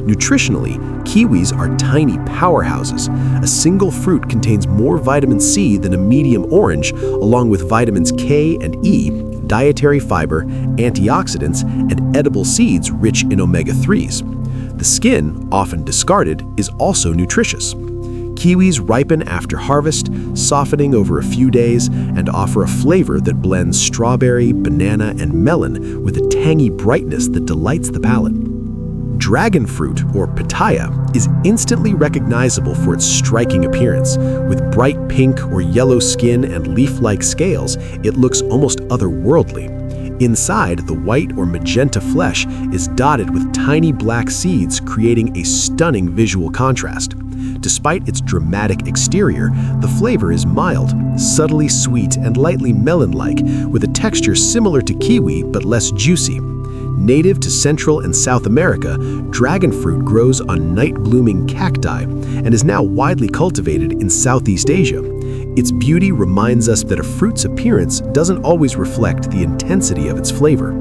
Nutritionally, kiwis are tiny powerhouses. A single fruit contains more vitamin C than a medium orange, along with vitamins K and E, dietary fiber, antioxidants, and edible seeds rich in omega-3s. The skin, often discarded, is also nutritious. Kiwis ripen after harvest, softening over a few days, and offer a flavor that blends strawberry, banana, and melon with a tangy brightness that delights the palate. Dragon fruit, or pitaya, is instantly recognizable for its striking appearance. With bright pink or yellow skin and leaf-like scales, it looks almost otherworldly. Inside, the white or magenta flesh is dotted with tiny black seeds, creating a stunning visual contrast. Despite its dramatic exterior, the flavor is mild, subtly sweet, and lightly melon-like, with a texture similar to kiwi but less juicy. Native to Central and South America, dragon fruit grows on night-blooming cacti and is now widely cultivated in Southeast Asia. Its beauty reminds us that a fruit's appearance doesn't always reflect the intensity of its flavor.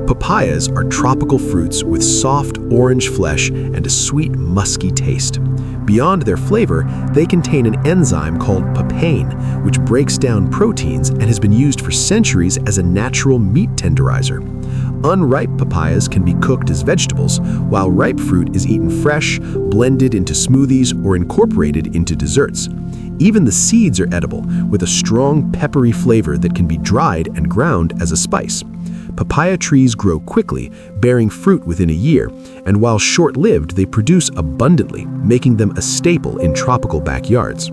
Papayas are tropical fruits with soft orange flesh and a sweet, musky taste. Beyond their flavor, they contain an enzyme called papain, which breaks down proteins and has been used for centuries as a natural meat tenderizer. Unripe papayas can be cooked as vegetables, while ripe fruit is eaten fresh, blended into smoothies, or incorporated into desserts. Even the seeds are edible, with a strong, peppery flavor that can be dried and ground as a spice. Papaya trees grow quickly, bearing fruit within a year, and while short-lived, they produce abundantly, making them a staple in tropical backyards.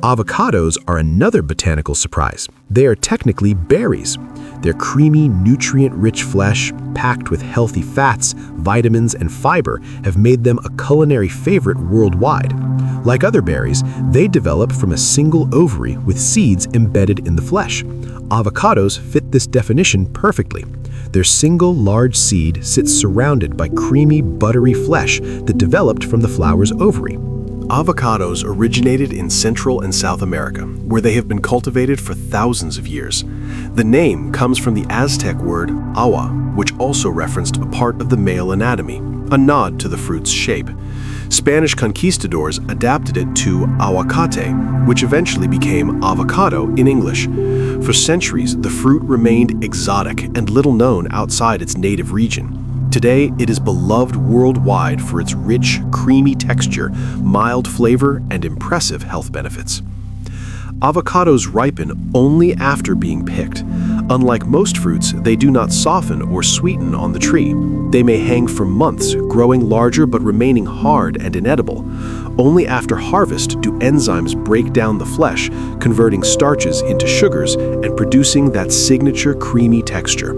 Avocados are another botanical surprise. They are technically berries. Their creamy, nutrient-rich flesh, packed with healthy fats, vitamins, and fiber, have made them a culinary favorite worldwide. Like other berries, they develop from a single ovary with seeds embedded in the flesh. Avocados fit this definition perfectly. Their single large seed sits surrounded by creamy, buttery flesh that developed from the flower's ovary. Avocados originated in Central and South America, where they have been cultivated for thousands of years. The name comes from the Aztec word agua, which also referenced a part of the male anatomy, a nod to the fruit's shape. Spanish conquistadors adapted it to aguacate, which eventually became avocado in English. For centuries, the fruit remained exotic and little known outside its native region. Today, it is beloved worldwide for its rich, creamy texture, mild flavor, and impressive health benefits. Avocados ripen only after being picked. Unlike most fruits, they do not soften or sweeten on the tree. They may hang for months, growing larger but remaining hard and inedible. Only after harvest do enzymes break down the flesh, converting starches into sugars and producing that signature creamy texture.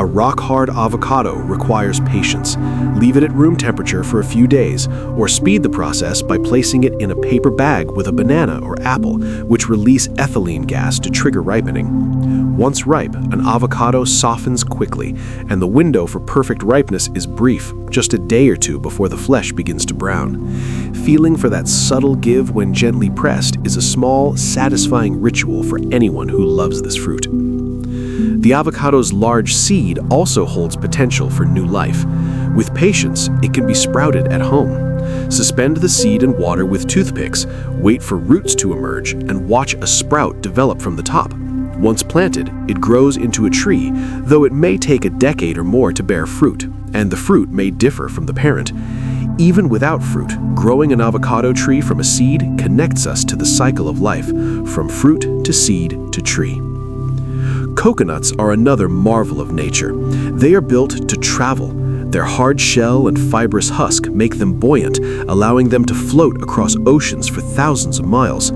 A rock-hard avocado requires patience. Leave it at room temperature for a few days, or speed the process by placing it in a paper bag with a banana or apple, which release ethylene gas to trigger ripening. Once ripe, an avocado softens quickly, and the window for perfect ripeness is brief, just a day or two before the flesh begins to brown. Feeling for that subtle give when gently pressed is a small, satisfying ritual for anyone who loves this fruit. The avocado's large seed also holds potential for new life. With patience, it can be sprouted at home. Suspend the seed in water with toothpicks, wait for roots to emerge, and watch a sprout develop from the top. Once planted, it grows into a tree, though it may take a decade or more to bear fruit, and the fruit may differ from the parent. Even without fruit, growing an avocado tree from a seed connects us to the cycle of life, from fruit to seed to tree. Coconuts are another marvel of nature. They are built to travel. Their hard shell and fibrous husk make them buoyant, allowing them to float across oceans for thousands of miles.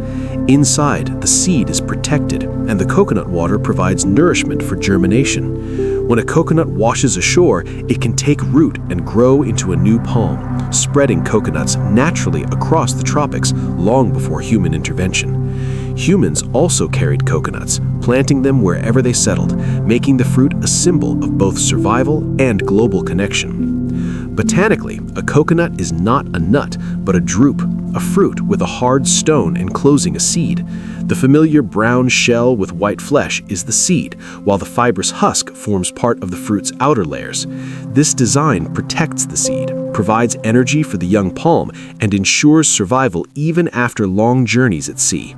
Inside, the seed is protected, and the coconut water provides nourishment for germination. When a coconut washes ashore, it can take root and grow into a new palm, spreading coconuts naturally across the tropics long before human intervention. Humans also carried coconuts, planting them wherever they settled, making the fruit a symbol of both survival and global connection. Botanically, a coconut is not a nut, but a drupe, a fruit with a hard stone enclosing a seed. The familiar brown shell with white flesh is the seed, while the fibrous husk forms part of the fruit's outer layers. This design protects the seed, provides energy for the young palm, and ensures survival even after long journeys at sea.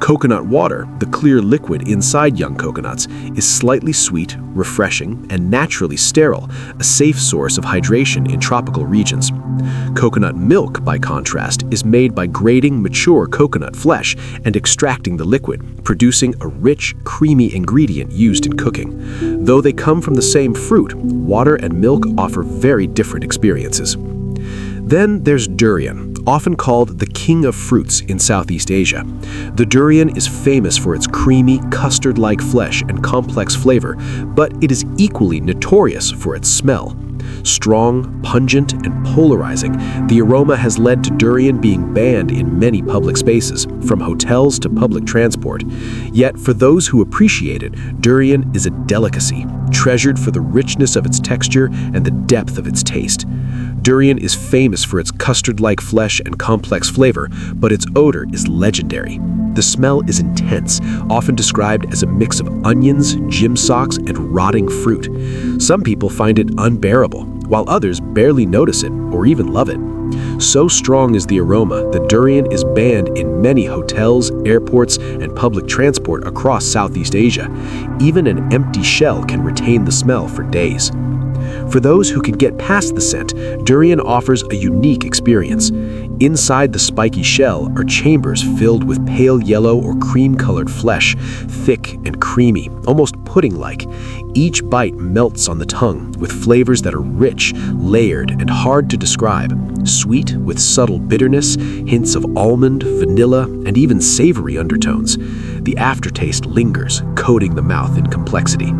Coconut water, the clear liquid inside young coconuts, is slightly sweet, refreshing, and naturally sterile, a safe source of hydration in tropical regions. Coconut milk, by contrast, is made by grating mature coconut flesh and extracting the liquid, producing a rich, creamy ingredient used in cooking. Though they come from the same fruit, water and milk offer very different experiences. Then there's durian, often called the king of fruits in Southeast Asia. The durian is famous for its creamy, custard-like flesh and complex flavor, but it is equally notorious for its smell. Strong, pungent, and polarizing, the aroma has led to durian being banned in many public spaces, from hotels to public transport. Yet, for those who appreciate it, durian is a delicacy, treasured for the richness of its texture and the depth of its taste. Durian is famous for its custard-like flesh and complex flavor, but its odor is legendary. The smell is intense, often described as a mix of onions, gym socks, and rotting fruit. Some people find it unbearable, while others barely notice it or even love it. So strong is the aroma that durian is banned in many hotels, airports, and public transport across Southeast Asia. Even an empty shell can retain the smell for days. For those who can get past the scent, durian offers a unique experience. Inside the spiky shell are chambers filled with pale yellow or cream-colored flesh, thick and creamy, almost pudding-like. Each bite melts on the tongue with flavors that are rich, layered, and hard to describe. Sweet with subtle bitterness, hints of almond, vanilla, and even savory undertones. The aftertaste lingers, coating the mouth in complexity.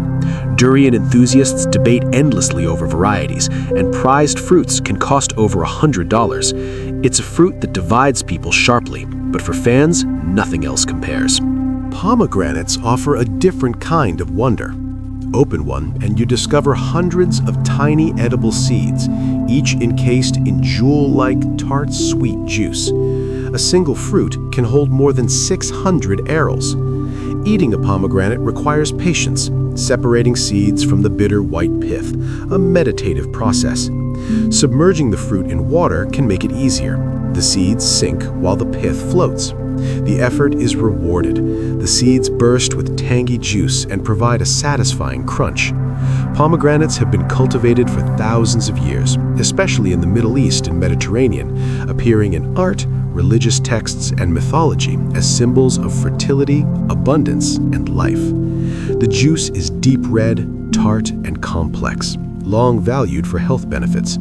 Durian enthusiasts debate endlessly over varieties, and prized fruits can cost over $100. It's a fruit that divides people sharply, but for fans, nothing else compares. Pomegranates offer a different kind of wonder. Open one and you discover hundreds of tiny edible seeds, each encased in jewel-like tart sweet juice. A single fruit can hold more than 600 arils. Eating a pomegranate requires patience, separating seeds from the bitter white pith, a meditative process. Submerging the fruit in water can make it easier. The seeds sink while the pith floats. The effort is rewarded. The seeds burst with tangy juice and provide a satisfying crunch. Pomegranates have been cultivated for thousands of years, especially in the Middle East and Mediterranean, appearing in art, religious texts, and mythology as symbols of fertility, abundance, and life. The juice is deep red, tart, and complex, long valued for health benefits.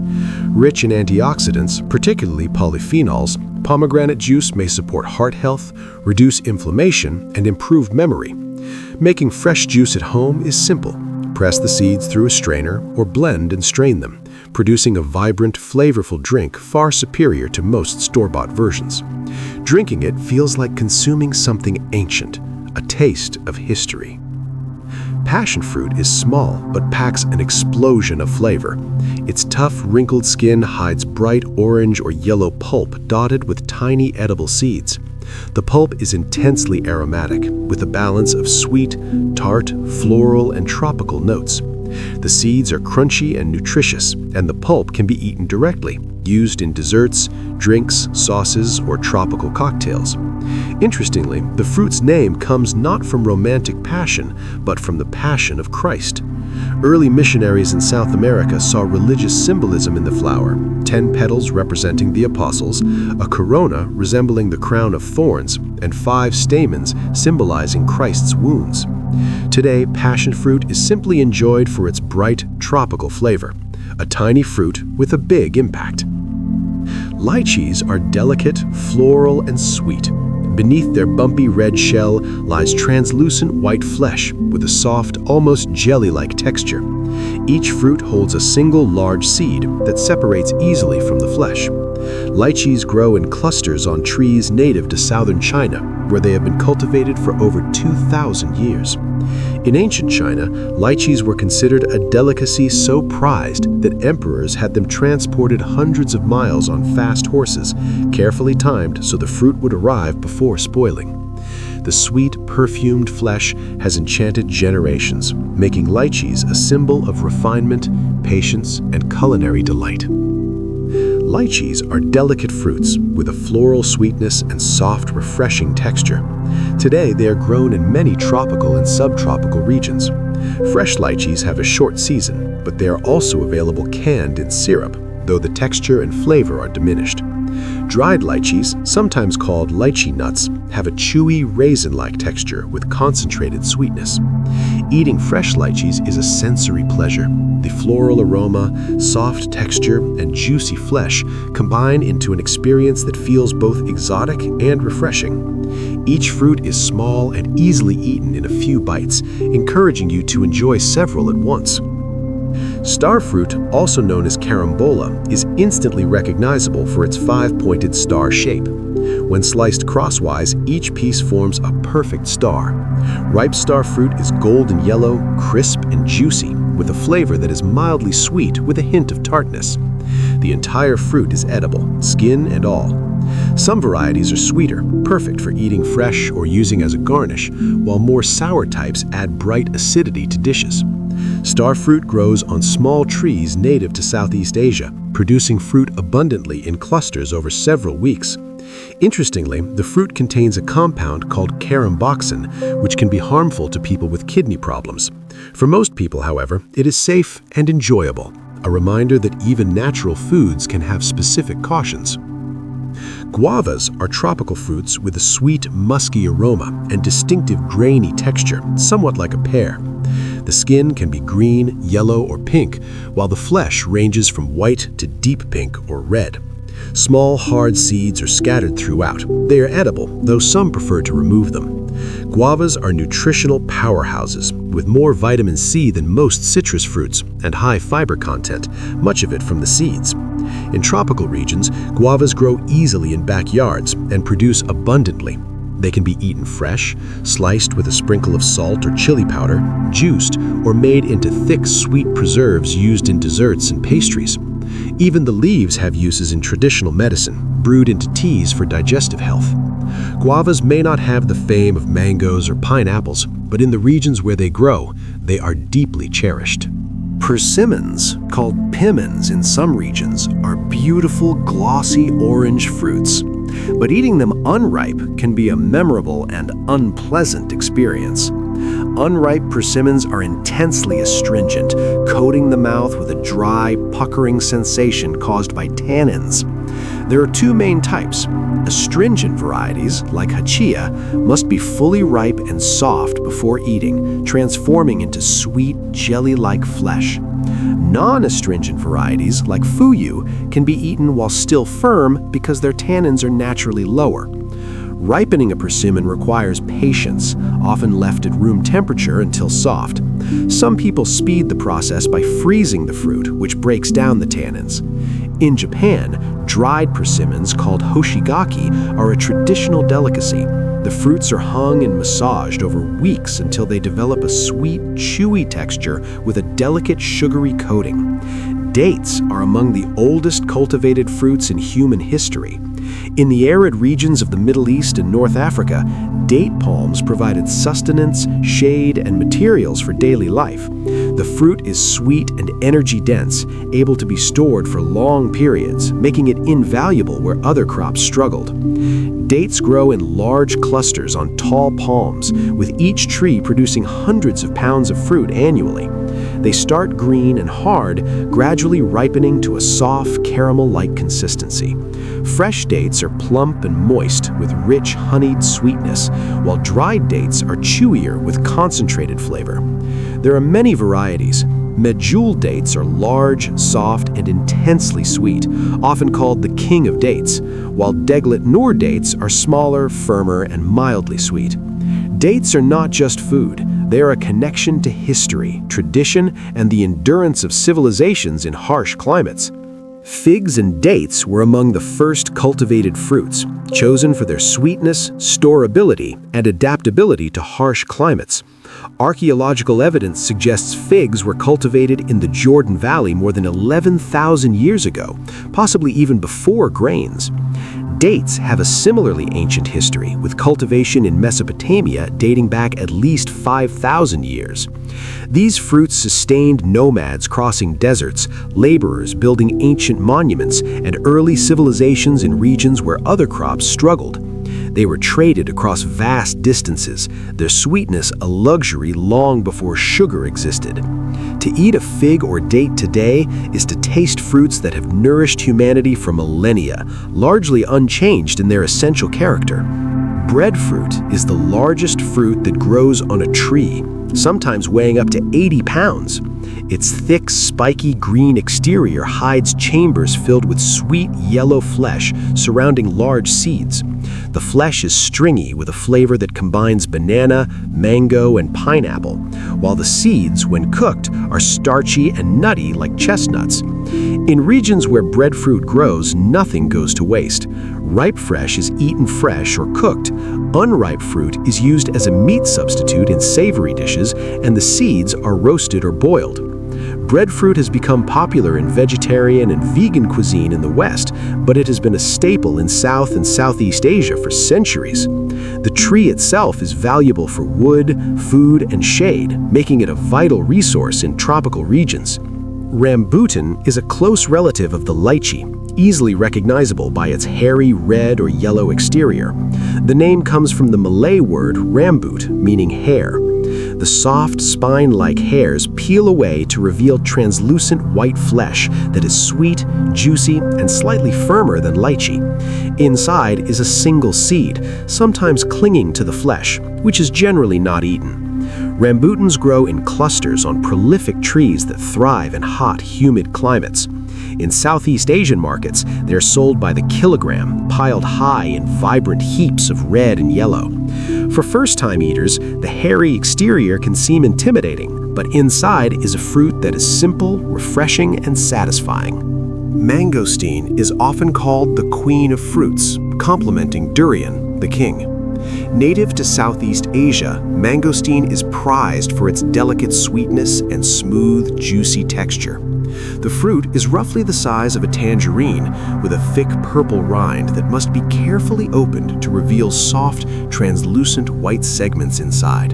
Rich in antioxidants, particularly polyphenols, pomegranate juice may support heart health, reduce inflammation, and improve memory. Making fresh juice at home is simple. Press the seeds through a strainer or blend and strain them, producing a vibrant, flavorful drink far superior to most store-bought versions. Drinking it feels like consuming something ancient, a taste of history. Passion fruit is small but packs an explosion of flavor. Its tough, wrinkled skin hides bright orange or yellow pulp dotted with tiny edible seeds. The pulp is intensely aromatic, with a balance of sweet, tart, floral, and tropical notes. The seeds are crunchy and nutritious, and the pulp can be eaten directly, used in desserts, drinks, sauces, or tropical cocktails. Interestingly, the fruit's name comes not from romantic passion, but from the Passion of Christ. Early missionaries in South America saw religious symbolism in the flower, 10 petals representing the apostles, a corona resembling the crown of thorns, and 5 stamens symbolizing Christ's wounds. Today, passion fruit is simply enjoyed for its bright, tropical flavor, a tiny fruit with a big impact. Lychees are delicate, floral, and sweet. Beneath their bumpy red shell lies translucent white flesh with a soft, almost jelly-like texture. Each fruit holds a single large seed that separates easily from the flesh. Lychees grow in clusters on trees native to southern China, where they have been cultivated for over 2,000 years. In ancient China, lychees were considered a delicacy so prized that emperors had them transported hundreds of miles on fast horses, carefully timed so the fruit would arrive before spoiling. The sweet, perfumed flesh has enchanted generations, making lychees a symbol of refinement, patience, and culinary delight. Lychees are delicate fruits with a floral sweetness and soft, refreshing texture. Today, they are grown in many tropical and subtropical regions. Fresh lychees have a short season, but they are also available canned in syrup, though the texture and flavor are diminished. Dried lychees, sometimes called lychee nuts, have a chewy, raisin-like texture with concentrated sweetness. Eating fresh lychees is a sensory pleasure. The floral aroma, soft texture, and juicy flesh combine into an experience that feels both exotic and refreshing. Each fruit is small and easily eaten in a few bites, encouraging you to enjoy several at once. Star fruit, also known as carambola, is instantly recognizable for its 5-pointed star shape. When sliced crosswise, each piece forms a perfect star. Ripe star fruit is golden yellow, crisp, and juicy, with a flavor that is mildly sweet with a hint of tartness. The entire fruit is edible, skin and all. Some varieties are sweeter, perfect for eating fresh or using as a garnish, while more sour types add bright acidity to dishes. Star fruit grows on small trees native to Southeast Asia, producing fruit abundantly in clusters over several weeks. Interestingly, the fruit contains a compound called caramboxin, which can be harmful to people with kidney problems. For most people, however, it is safe and enjoyable, a reminder that even natural foods can have specific cautions. Guavas are tropical fruits with a sweet, musky aroma and distinctive grainy texture, somewhat like a pear. The skin can be green, yellow, or pink, while the flesh ranges from white to deep pink or red. Small, hard seeds are scattered throughout. They are edible, though some prefer to remove them. Guavas are nutritional powerhouses, with more vitamin C than most citrus fruits and high fiber content, much of it from the seeds. In tropical regions, guavas grow easily in backyards and produce abundantly. They can be eaten fresh, sliced with a sprinkle of salt or chili powder, juiced, or made into thick, sweet preserves used in desserts and pastries. Even the leaves have uses in traditional medicine, brewed into teas for digestive health. Guavas may not have the fame of mangoes or pineapples, but in the regions where they grow, they are deeply cherished. Persimmons, called pimmons in some regions, are beautiful, glossy orange fruits. But eating them unripe can be a memorable and unpleasant experience. unripe persimmons are intensely astringent, coating the mouth with a dry, puckering sensation caused by tannins. There are two main types. Astringent varieties, like hachia, must be fully ripe and soft before eating, transforming into sweet, jelly-like flesh. Non-astringent varieties, like fuyu, can be eaten while still firm because their tannins are naturally lower. Ripening a persimmon requires patience, often left at room temperature until soft. Some people speed the process by freezing the fruit, which breaks down the tannins. In Japan, dried persimmons called hoshigaki are a traditional delicacy. The fruits are hung and massaged over weeks until they develop a sweet, chewy texture with a delicate, sugary coating. Dates are among the oldest cultivated fruits in human history. In the arid regions of the Middle East and North Africa, date palms provided sustenance, shade, and materials for daily life. The fruit is sweet and energy-dense, able to be stored for long periods, making it invaluable where other crops struggled. Dates grow in large clusters on tall palms, with each tree producing hundreds of pounds of fruit annually. They start green and hard, gradually ripening to a soft, caramel-like consistency. Fresh dates are plump and moist with rich, honeyed sweetness, while dried dates are chewier with concentrated flavor. There are many varieties. Medjool dates are large, soft, and intensely sweet, often called the king of dates, while Deglet Nur dates are smaller, firmer, and mildly sweet. Dates are not just food. They are a connection to history, tradition, and the endurance of civilizations in harsh climates. Figs and dates were among the first cultivated fruits, chosen for their sweetness, storability, and adaptability to harsh climates. Archaeological evidence suggests figs were cultivated in the Jordan Valley more than 11,000 years ago, possibly even before grains. Dates have a similarly ancient history, with cultivation in Mesopotamia dating back at least 5,000 years. These fruits sustained nomads crossing deserts, laborers building ancient monuments, and early civilizations in regions where other crops struggled. They were traded across vast distances, their sweetness a luxury long before sugar existed. To eat a fig or date today is to taste fruits that have nourished humanity for millennia, largely unchanged in their essential character. Breadfruit is the largest fruit that grows on a tree, sometimes weighing up to 80 pounds. Its thick, spiky green exterior hides chambers filled with sweet yellow flesh surrounding large seeds. The flesh is stringy with a flavor that combines banana, mango, and pineapple, while the seeds, when cooked, are starchy and nutty like chestnuts. In regions where breadfruit grows, nothing goes to waste. Ripe fresh is eaten fresh or cooked. Unripe fruit is used as a meat substitute in savory dishes, and the seeds are roasted or boiled. Breadfruit has become popular in vegetarian and vegan cuisine in the West, but it has been a staple in South and Southeast Asia for centuries. The tree itself is valuable for wood, food, and shade, making it a vital resource in tropical regions. Rambutan is a close relative of the lychee, easily recognizable by its hairy red or yellow exterior. The name comes from the Malay word rambut, meaning hair. The soft, spine-like hairs peel away to reveal translucent white flesh that is sweet, juicy, and slightly firmer than lychee. Inside is a single seed, sometimes clinging to the flesh, which is generally not eaten. Rambutans grow in clusters on prolific trees that thrive in hot, humid climates. In Southeast Asian markets, they are sold by the kilogram, piled high in vibrant heaps of red and yellow. For first-time eaters, the hairy exterior can seem intimidating, but inside is a fruit that is simple, refreshing, and satisfying. Mangosteen is often called the queen of fruits, complementing durian, the king. Native to Southeast Asia, mangosteen is prized for its delicate sweetness and smooth, juicy texture. The fruit is roughly the size of a tangerine, with a thick purple rind that must be carefully opened to reveal soft, translucent white segments inside.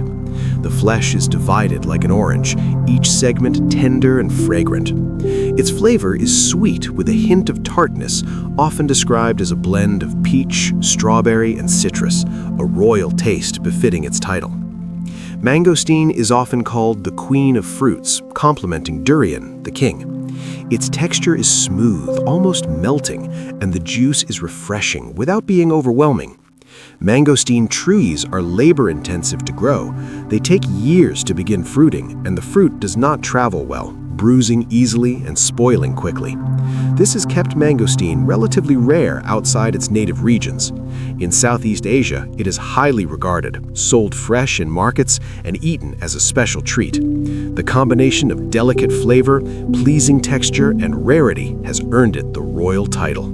The flesh is divided like an orange, each segment tender and fragrant. Its flavor is sweet with a hint of tartness, often described as a blend of peach, strawberry, and citrus, a royal taste befitting its title. Mangosteen is often called the queen of fruits, complementing durian, the king. Its texture is smooth, almost melting, and the juice is refreshing without being overwhelming. Mangosteen trees are labor-intensive to grow. They take years to begin fruiting, and the fruit does not travel well, bruising easily and spoiling quickly. This has kept mangosteen relatively rare outside its native regions. In Southeast Asia, it is highly regarded, sold fresh in markets, and eaten as a special treat. The combination of delicate flavor, pleasing texture, and rarity has earned it the royal title.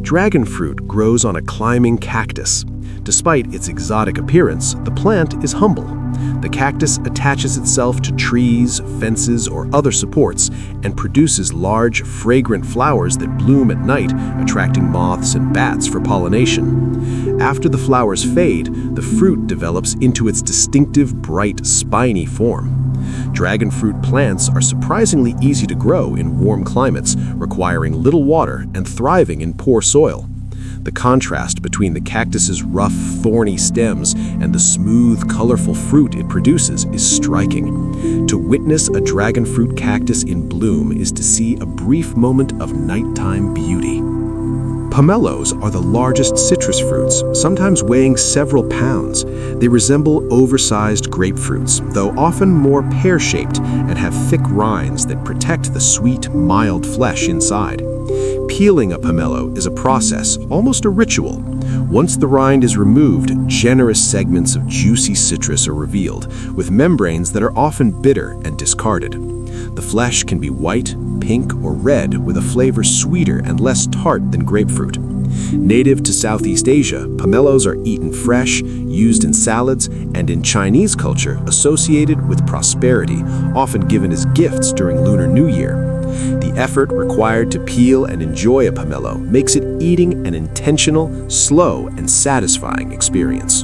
Dragon fruit grows on a climbing cactus. Despite its exotic appearance, the plant is humble. The cactus attaches itself to trees, fences, or other supports and produces large, fragrant flowers that bloom at night, attracting moths and bats for pollination. After the flowers fade, the fruit develops into its distinctive, bright, spiny form. Dragon fruit plants are surprisingly easy to grow in warm climates, requiring little water and thriving in poor soil. The contrast between the cactus's rough, thorny stems and the smooth, colorful fruit it produces is striking. To witness a dragon fruit cactus in bloom is to see a brief moment of nighttime beauty. Pomelos are the largest citrus fruits, sometimes weighing several pounds. They resemble oversized grapefruits, though often more pear-shaped and have thick rinds that protect the sweet, mild flesh inside. Peeling a pomelo is a process, almost a ritual. Once the rind is removed, generous segments of juicy citrus are revealed, with membranes that are often bitter and discarded. The flesh can be white, pink, or red, with a flavor sweeter and less tart than grapefruit. Native to Southeast Asia, pomelos are eaten fresh, used in salads, and in Chinese culture associated with prosperity, often given as gifts during Lunar New Year. The effort required to peel and enjoy a pomelo makes it eating an intentional, slow, and satisfying experience.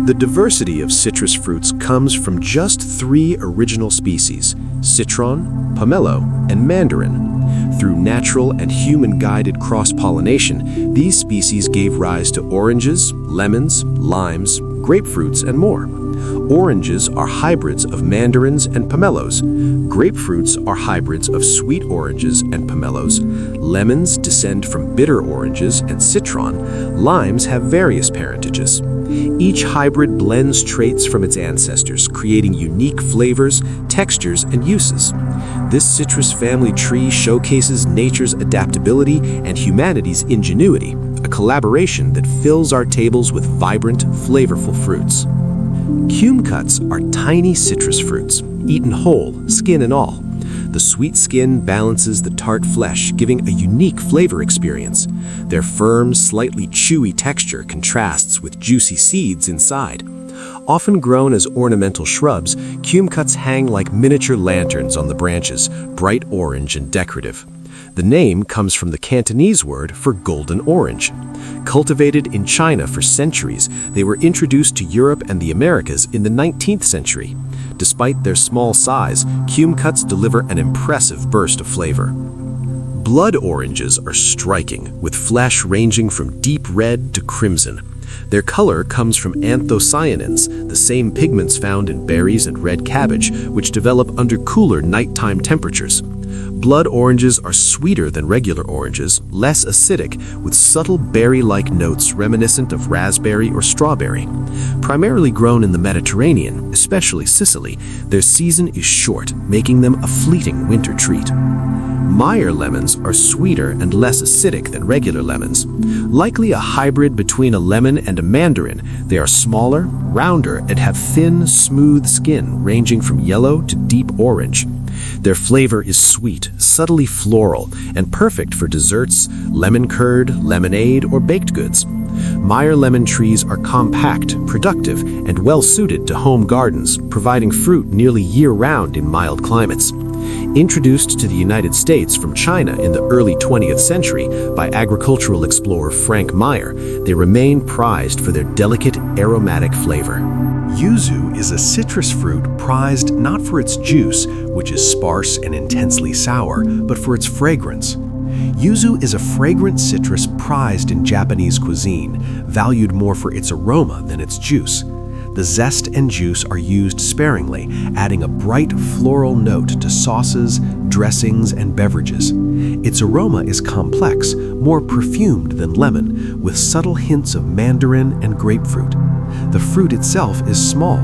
The diversity of citrus fruits comes from just 3 original species: citron, pomelo, and mandarin. Through natural and human-guided cross-pollination, these species gave rise to oranges, lemons, limes, grapefruits, and more. Oranges are hybrids of mandarins and pomelos. Grapefruits are hybrids of sweet oranges and pomelos. Lemons descend from bitter oranges and citron. Limes have various parentages. Each hybrid blends traits from its ancestors, creating unique flavors, textures, and uses. This citrus family tree showcases nature's adaptability and humanity's ingenuity, a collaboration that fills our tables with vibrant, flavorful fruits. Cume-cuts are tiny citrus fruits, eaten whole, skin and all. The sweet skin balances the tart flesh, giving a unique flavor experience. Their firm, slightly chewy texture contrasts with juicy seeds inside. Often grown as ornamental shrubs, cume-cuts hang like miniature lanterns on the branches, bright orange and decorative. The name comes from the Cantonese word for golden orange. Cultivated in China for centuries, they were introduced to Europe and the Americas in the 19th century. Despite their small size, cume-cuts deliver an impressive burst of flavor. Blood oranges are striking, with flesh ranging from deep red to crimson. Their color comes from anthocyanins, the same pigments found in berries and red cabbage, which develop under cooler nighttime temperatures. Blood oranges are sweeter than regular oranges, less acidic, with subtle berry-like notes reminiscent of raspberry or strawberry. Primarily grown in the Mediterranean, especially Sicily, their season is short, making them a fleeting winter treat. Meyer lemons are sweeter and less acidic than regular lemons. Likely a hybrid between a lemon and a mandarin, they are smaller, rounder, and have thin, smooth skin ranging from yellow to deep orange. Their flavor is sweet, subtly floral, and perfect for desserts, lemon curd, lemonade, or baked goods. Meyer lemon trees are compact, productive, and well-suited to home gardens, providing fruit nearly year-round in mild climates. Introduced to the United States from China in the early 20th century by agricultural explorer Frank Meyer, they remain prized for their delicate, aromatic flavor. Yuzu is a citrus fruit prized not for its juice, which is sparse and intensely sour, but for its fragrance. Yuzu is a fragrant citrus prized in Japanese cuisine, valued more for its aroma than its juice. The zest and juice are used sparingly, adding a bright floral note to sauces, dressings, and beverages. Its aroma is complex, more perfumed than lemon, with subtle hints of mandarin and grapefruit. The fruit itself is small,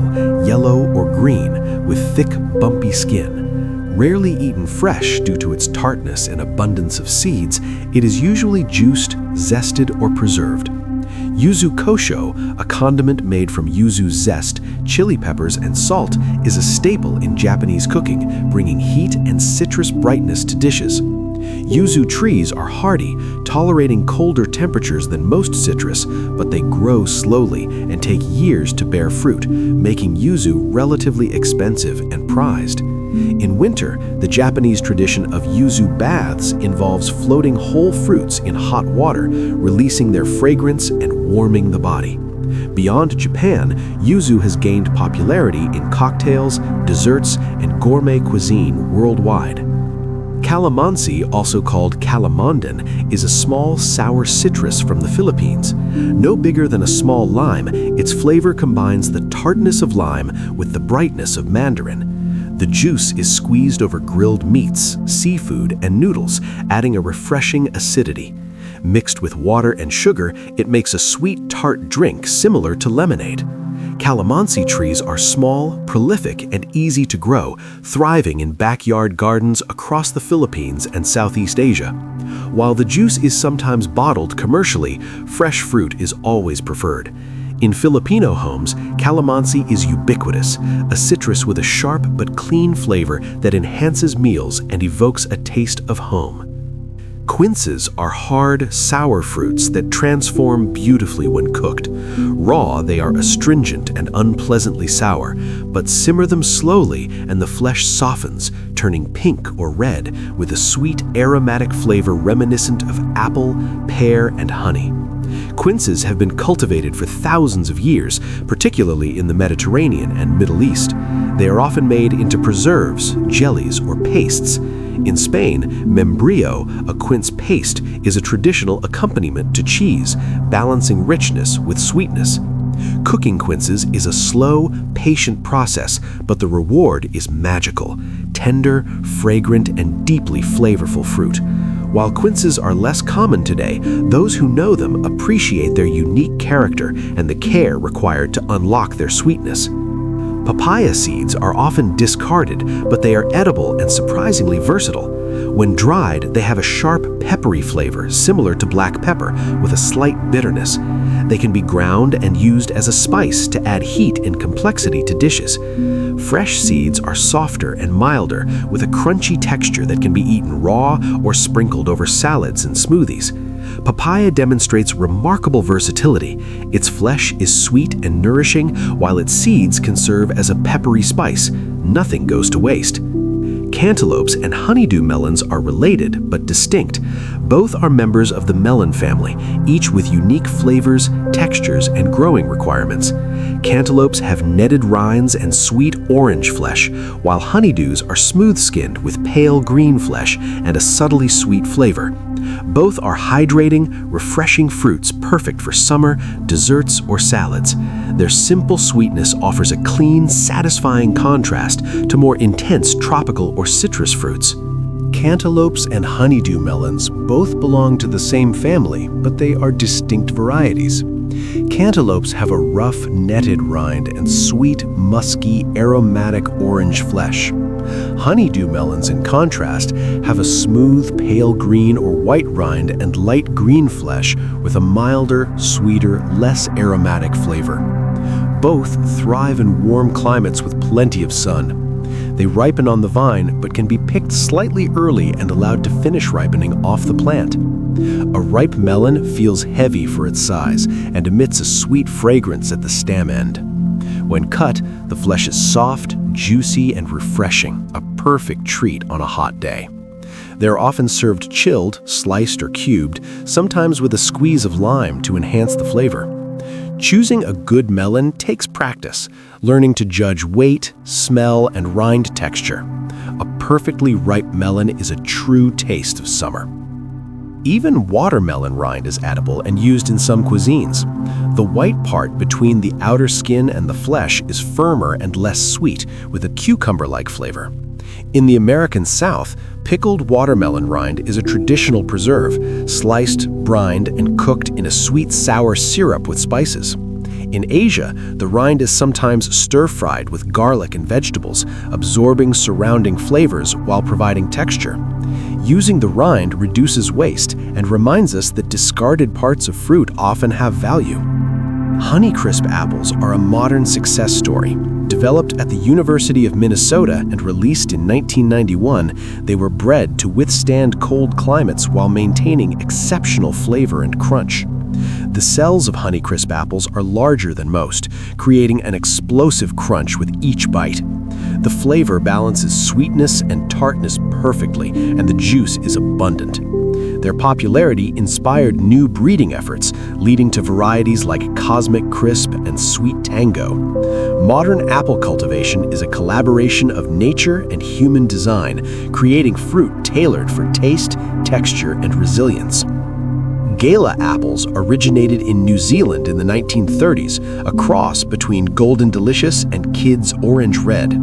yellow or green, with thick, bumpy skin. Rarely eaten fresh due to its tartness and abundance of seeds, it is usually juiced, zested, or preserved. Yuzu kosho, a condiment made from yuzu zest, chili peppers, and salt, is a staple in Japanese cooking, bringing heat and citrus brightness to dishes. Yuzu trees are hardy, tolerating colder temperatures than most citrus, but they grow slowly and take years to bear fruit, making yuzu relatively expensive and prized. In winter, the Japanese tradition of yuzu baths involves floating whole fruits in hot water, releasing their fragrance and warming the body. Beyond Japan, yuzu has gained popularity in cocktails, desserts, and gourmet cuisine worldwide. Calamansi, also called calamandan, is a small sour citrus from the Philippines. No bigger than a small lime, its flavor combines the tartness of lime with the brightness of mandarin. The juice is squeezed over grilled meats, seafood, and noodles, adding a refreshing acidity. Mixed with water and sugar, it makes a sweet tart drink similar to lemonade. Calamansi trees are small, prolific, and easy to grow, thriving in backyard gardens across the Philippines and Southeast Asia. While the juice is sometimes bottled commercially, fresh fruit is always preferred. In Filipino homes, calamansi is ubiquitous, a citrus with a sharp but clean flavor that enhances meals and evokes a taste of home. Quinces are hard, sour fruits that transform beautifully when cooked. Raw, they are astringent and unpleasantly sour, but simmer them slowly and the flesh softens, turning pink or red with a sweet, aromatic flavor reminiscent of apple, pear, and honey. Quinces have been cultivated for thousands of years, particularly in the Mediterranean and Middle East. They are often made into preserves, jellies, or pastes. In Spain, membrillo, a quince paste, is a traditional accompaniment to cheese, balancing richness with sweetness. Cooking quinces is a slow, patient process, but the reward is magical: tender, fragrant, and deeply flavorful fruit. While quinces are less common today, those who know them appreciate their unique character and the care required to unlock their sweetness. Papaya seeds are often discarded, but they are edible and surprisingly versatile. When dried, they have a sharp, peppery flavor similar to black pepper with a slight bitterness. They can be ground and used as a spice to add heat and complexity to dishes. Fresh seeds are softer and milder, with a crunchy texture that can be eaten raw or sprinkled over salads and smoothies. Papaya demonstrates remarkable versatility. Its flesh is sweet and nourishing, while its seeds can serve as a peppery spice. Nothing goes to waste. Cantaloupes and honeydew melons are related but distinct. Both are members of the melon family, each with unique flavors, textures, and growing requirements. Cantaloupes have netted rinds and sweet orange flesh, while honeydews are smooth-skinned with pale green flesh and a subtly sweet flavor. Both are hydrating, refreshing fruits perfect for summer, desserts, or salads. Their simple sweetness offers a clean, satisfying contrast to more intense tropical or citrus fruits. Cantaloupes and honeydew melons both belong to the same family, but they are distinct varieties. Cantaloupes have a rough, netted rind and sweet, musky, aromatic orange flesh. Honeydew melons, in contrast, have a smooth, pale green or white rind and light green flesh with a milder, sweeter, less aromatic flavor. Both thrive in warm climates with plenty of sun. They ripen on the vine, but can be picked slightly early and allowed to finish ripening off the plant. A ripe melon feels heavy for its size and emits a sweet fragrance at the stem end. When cut, the flesh is soft, juicy, and refreshing, a perfect treat on a hot day. They are often served chilled, sliced, or cubed, sometimes with a squeeze of lime to enhance the flavor. Choosing a good melon takes practice, learning to judge weight, smell, and rind texture. A perfectly ripe melon is a true taste of summer. Even watermelon rind is edible and used in some cuisines. The white part between the outer skin and the flesh is firmer and less sweet, with a cucumber-like flavor. In the American South, pickled watermelon rind is a traditional preserve, sliced, brined, and cooked in a sweet sour syrup with spices. In Asia, the rind is sometimes stir-fried with garlic and vegetables, absorbing surrounding flavors while providing texture. Using the rind reduces waste and reminds us that discarded parts of fruit often have value. Honeycrisp apples are a modern success story. Developed at the University of Minnesota and released in 1991, they were bred to withstand cold climates while maintaining exceptional flavor and crunch. The cells of Honeycrisp apples are larger than most, creating an explosive crunch with each bite. The flavor balances sweetness and tartness perfectly, and the juice is abundant. Their popularity inspired new breeding efforts, leading to varieties like Cosmic Crisp and Sweet Tango. Modern apple cultivation is a collaboration of nature and human design, creating fruit tailored for taste, texture, and resilience. Gala apples originated in New Zealand in the 1930s, a cross between Golden Delicious and Kids Orange Red.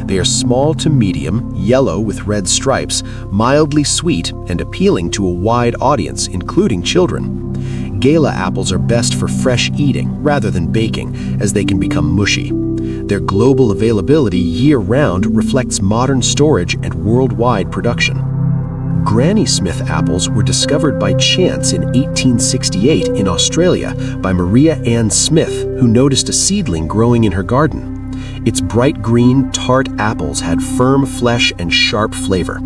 They are small to medium, yellow with red stripes, mildly sweet, and appealing to a wide audience, including children. Gala apples are best for fresh eating rather than baking, as they can become mushy. Their global availability year-round reflects modern storage and worldwide production. Granny Smith apples were discovered by chance in 1868 in Australia by Maria Ann Smith, who noticed a seedling growing in her garden. Its bright green, tart apples had firm flesh and sharp flavor.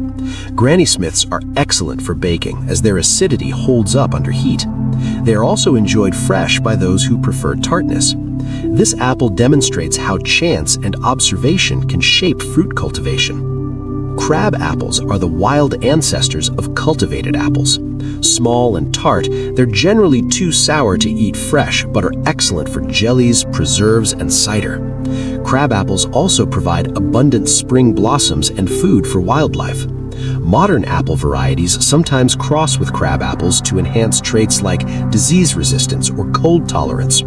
Granny Smiths are excellent for baking, as their acidity holds up under heat. They are also enjoyed fresh by those who prefer tartness. This apple demonstrates how chance and observation can shape fruit cultivation. Crab apples are the wild ancestors of cultivated apples. Small and tart, they're generally too sour to eat fresh, but are excellent for jellies, preserves, and cider. Crab apples also provide abundant spring blossoms and food for wildlife. Modern apple varieties sometimes cross with crab apples to enhance traits like disease resistance or cold tolerance.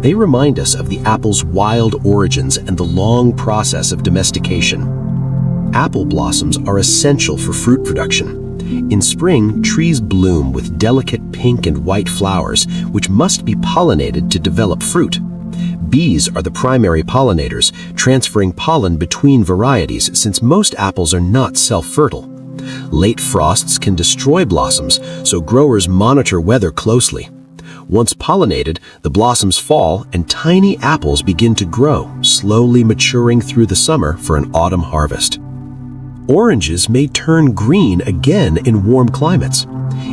They remind us of the apple's wild origins and the long process of domestication. Apple blossoms are essential for fruit production. In spring, trees bloom with delicate pink and white flowers, which must be pollinated to develop fruit. Bees are the primary pollinators, transferring pollen between varieties since most apples are not self-fertile. Late frosts can destroy blossoms, so growers monitor weather closely. Once pollinated, the blossoms fall and tiny apples begin to grow, slowly maturing through the summer for an autumn harvest. Oranges may turn green again in warm climates.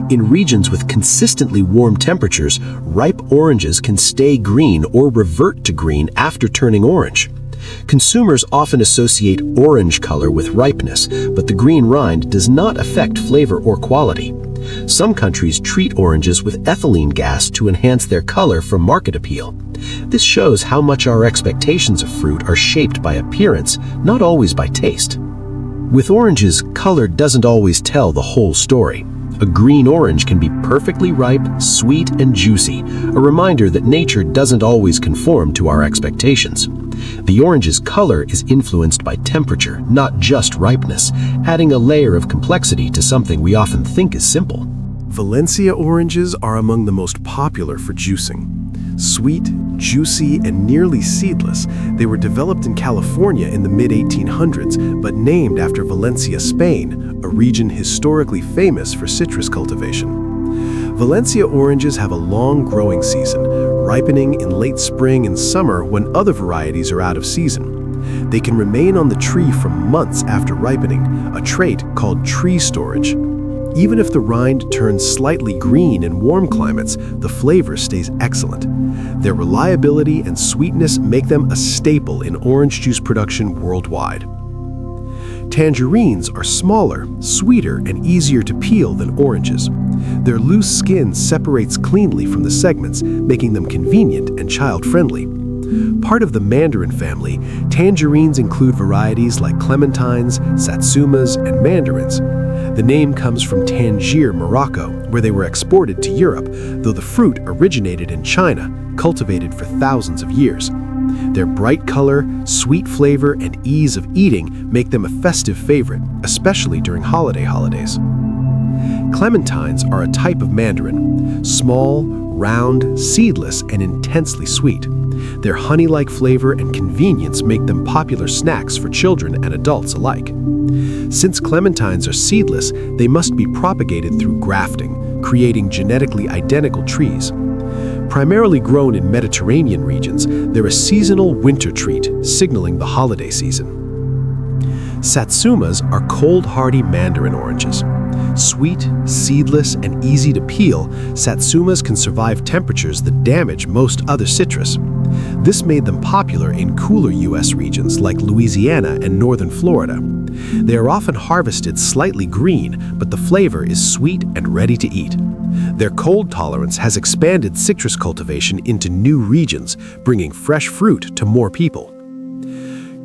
In regions with consistently warm temperatures, ripe oranges can stay green or revert to green after turning orange. Consumers often associate orange color with ripeness, but the green rind does not affect flavor or quality. Some countries treat oranges with ethylene gas to enhance their color for market appeal. This shows how much our expectations of fruit are shaped by appearance, not always by taste. With oranges, color doesn't always tell the whole story. A green orange can be perfectly ripe, sweet, and juicy, a reminder that nature doesn't always conform to our expectations. The orange's color is influenced by temperature, not just ripeness, adding a layer of complexity to something we often think is simple. Valencia oranges are among the most popular for juicing. Sweet, juicy, and nearly seedless, they were developed in California in the mid-1800s, but named after Valencia, Spain, a region historically famous for citrus cultivation. Valencia oranges have a long growing season, ripening in late spring and summer when other varieties are out of season. They can remain on the tree for months after ripening, a trait called tree storage. Even if the rind turns slightly green in warm climates, the flavor stays excellent. Their reliability and sweetness make them a staple in orange juice production worldwide. Tangerines are smaller, sweeter, and easier to peel than oranges. Their loose skin separates cleanly from the segments, making them convenient and child-friendly. Part of the mandarin family, tangerines include varieties like clementines, satsumas, and mandarins. The name comes from Tangier, Morocco, where they were exported to Europe, though the fruit originated in China, cultivated for thousands of years. Their bright color, sweet flavor, and ease of eating make them a festive favorite, especially during holidays. Clementines are a type of mandarin, small, round, seedless, and intensely sweet. Their honey-like flavor and convenience make them popular snacks for children and adults alike. Since clementines are seedless, they must be propagated through grafting, creating genetically identical trees. Primarily grown in Mediterranean regions, they're a seasonal winter treat, signaling the holiday season. Satsumas are cold-hardy mandarin oranges. Sweet, seedless, and easy to peel, Satsumas can survive temperatures that damage most other citrus. This made them popular in cooler U.S. regions like Louisiana and northern Florida. They are often harvested slightly green, but the flavor is sweet and ready to eat. Their cold tolerance has expanded citrus cultivation into new regions, bringing fresh fruit to more people.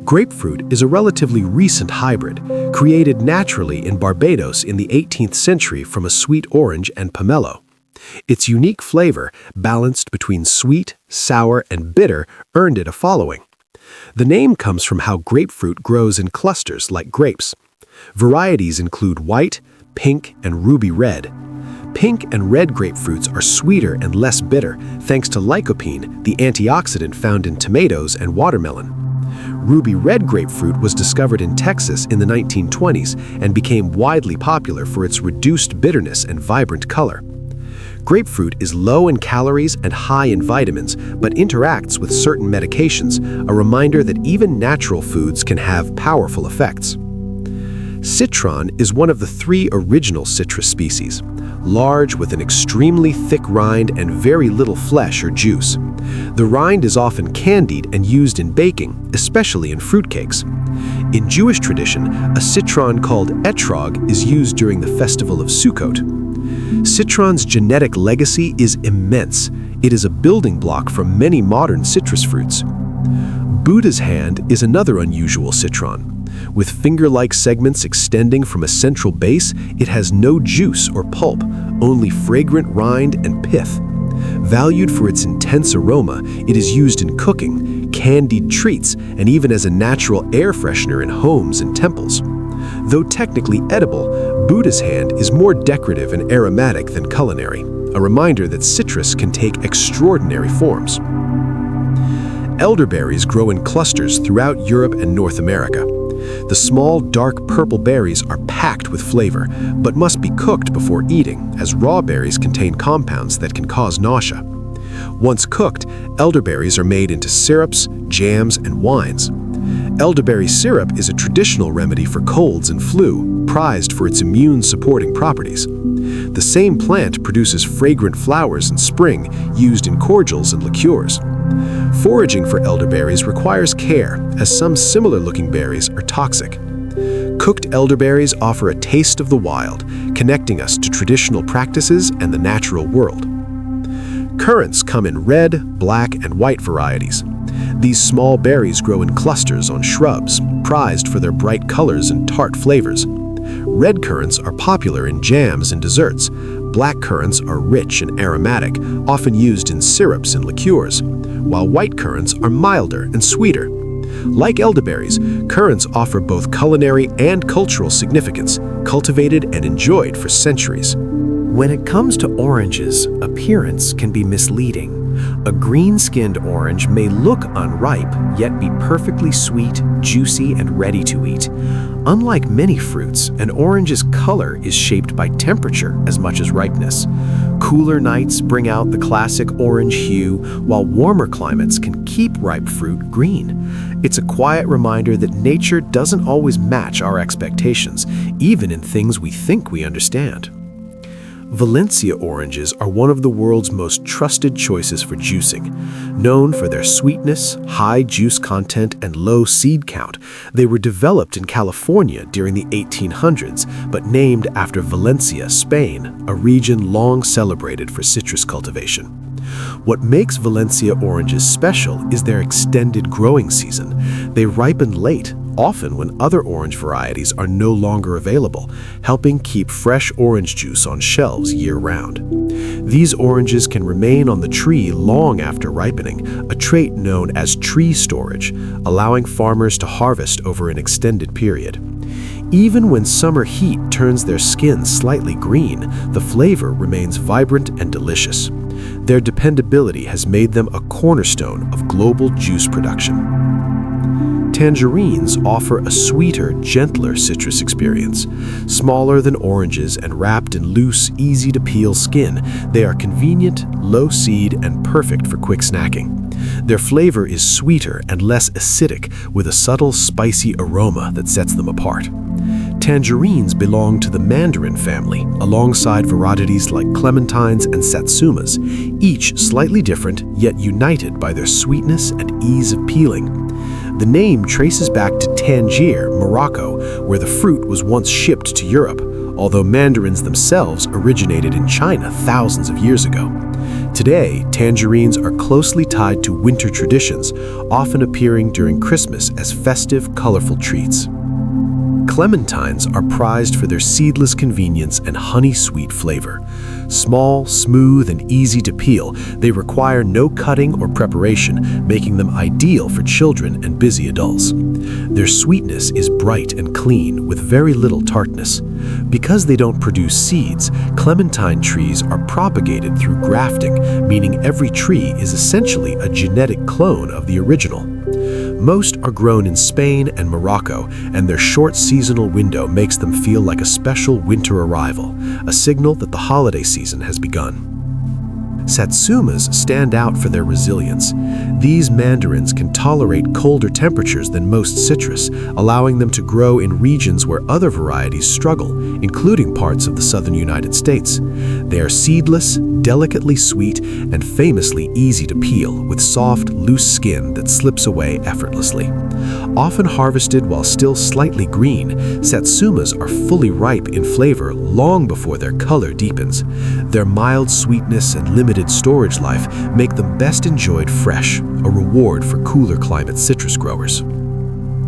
Grapefruit is a relatively recent hybrid, created naturally in Barbados in the 18th century from a sweet orange and pomelo. Its unique flavor, balanced between sweet, sour, and bitter, earned it a following. The name comes from how grapefruit grows in clusters like grapes. Varieties include white, pink, and ruby red. Pink and red grapefruits are sweeter and less bitter thanks to lycopene, the antioxidant found in tomatoes and watermelon. Ruby red grapefruit was discovered in Texas in the 1920s and became widely popular for its reduced bitterness and vibrant color. Grapefruit is low in calories and high in vitamins, but interacts with certain medications, a reminder that even natural foods can have powerful effects. Citron is one of the 3 original citrus species, large with an extremely thick rind and very little flesh or juice. The rind is often candied and used in baking, especially in fruitcakes. In Jewish tradition, a citron called etrog is used during the festival of Sukkot. Citron's genetic legacy is immense. It is a building block for many modern citrus fruits. Buddha's hand is another unusual citron. With finger-like segments extending from a central base, it has no juice or pulp, only fragrant rind and pith. Valued for its intense aroma, it is used in cooking, candied treats, and even as a natural air freshener in homes and temples. Though technically edible, Buddha's hand is more decorative and aromatic than culinary, a reminder that citrus can take extraordinary forms. Elderberries grow in clusters throughout Europe and North America. The small, dark purple berries are packed with flavor, but must be cooked before eating, as raw berries contain compounds that can cause nausea. Once cooked, elderberries are made into syrups, jams, and wines. Elderberry syrup is a traditional remedy for colds and flu, prized for its immune-supporting properties. The same plant produces fragrant flowers in spring, used in cordials and liqueurs. Foraging for elderberries requires care, as some similar-looking berries are toxic. Cooked elderberries offer a taste of the wild, connecting us to traditional practices and the natural world. Currants come in red, black, and white varieties. These small berries grow in clusters on shrubs, prized for their bright colors and tart flavors. Red currants are popular in jams and desserts. Black currants are rich and aromatic, often used in syrups and liqueurs, while white currants are milder and sweeter. Like elderberries, currants offer both culinary and cultural significance, cultivated and enjoyed for centuries. When it comes to oranges, appearance can be misleading. A green-skinned orange may look unripe, yet be perfectly sweet, juicy, and ready to eat. Unlike many fruits, an orange's color is shaped by temperature as much as ripeness. Cooler nights bring out the classic orange hue, while warmer climates can keep ripe fruit green. It's a quiet reminder that nature doesn't always match our expectations, even in things we think we understand. Valencia oranges are one of the world's most trusted choices for juicing. Known for their sweetness, high juice content, and low seed count, they were developed in California during the 1800s, but named after Valencia, Spain, a region long celebrated for citrus cultivation. What makes Valencia oranges special is their extended growing season. They ripen late, often when other orange varieties are no longer available, helping keep fresh orange juice on shelves year-round. These oranges can remain on the tree long after ripening, a trait known as tree storage, allowing farmers to harvest over an extended period. Even when summer heat turns their skin slightly green, the flavor remains vibrant and delicious. Their dependability has made them a cornerstone of global juice production. Tangerines offer a sweeter, gentler citrus experience. Smaller than oranges and wrapped in loose, easy-to-peel skin, they are convenient, low-seed, and perfect for quick snacking. Their flavor is sweeter and less acidic, with a subtle, spicy aroma that sets them apart. Tangerines belong to the mandarin family, alongside varieties like clementines and satsumas, each slightly different yet united by their sweetness and ease of peeling. The name traces back to Tangier, Morocco, where the fruit was once shipped to Europe, although mandarins themselves originated in China thousands of years ago. Today, tangerines are closely tied to winter traditions, often appearing during Christmas as festive, colorful treats. Clementines are prized for their seedless convenience and honey-sweet flavor. Small, smooth, and easy to peel, they require no cutting or preparation, making them ideal for children and busy adults. Their sweetness is bright and clean, with very little tartness. Because they don't produce seeds, clementine trees are propagated through grafting, meaning every tree is essentially a genetic clone of the original. Most are grown in Spain and Morocco, and their short seasonal window makes them feel like a special winter arrival, a signal that the holiday season has begun. Satsumas stand out for their resilience. These mandarins can tolerate colder temperatures than most citrus, allowing them to grow in regions where other varieties struggle, including parts of the southern United States. They are seedless, delicately sweet, and famously easy to peel, with soft, loose skin that slips away effortlessly. Often harvested while still slightly green, satsumas are fully ripe in flavor long before their color deepens. Their mild sweetness and limited storage life make them best enjoyed fresh, a reward for cooler climate citrus growers.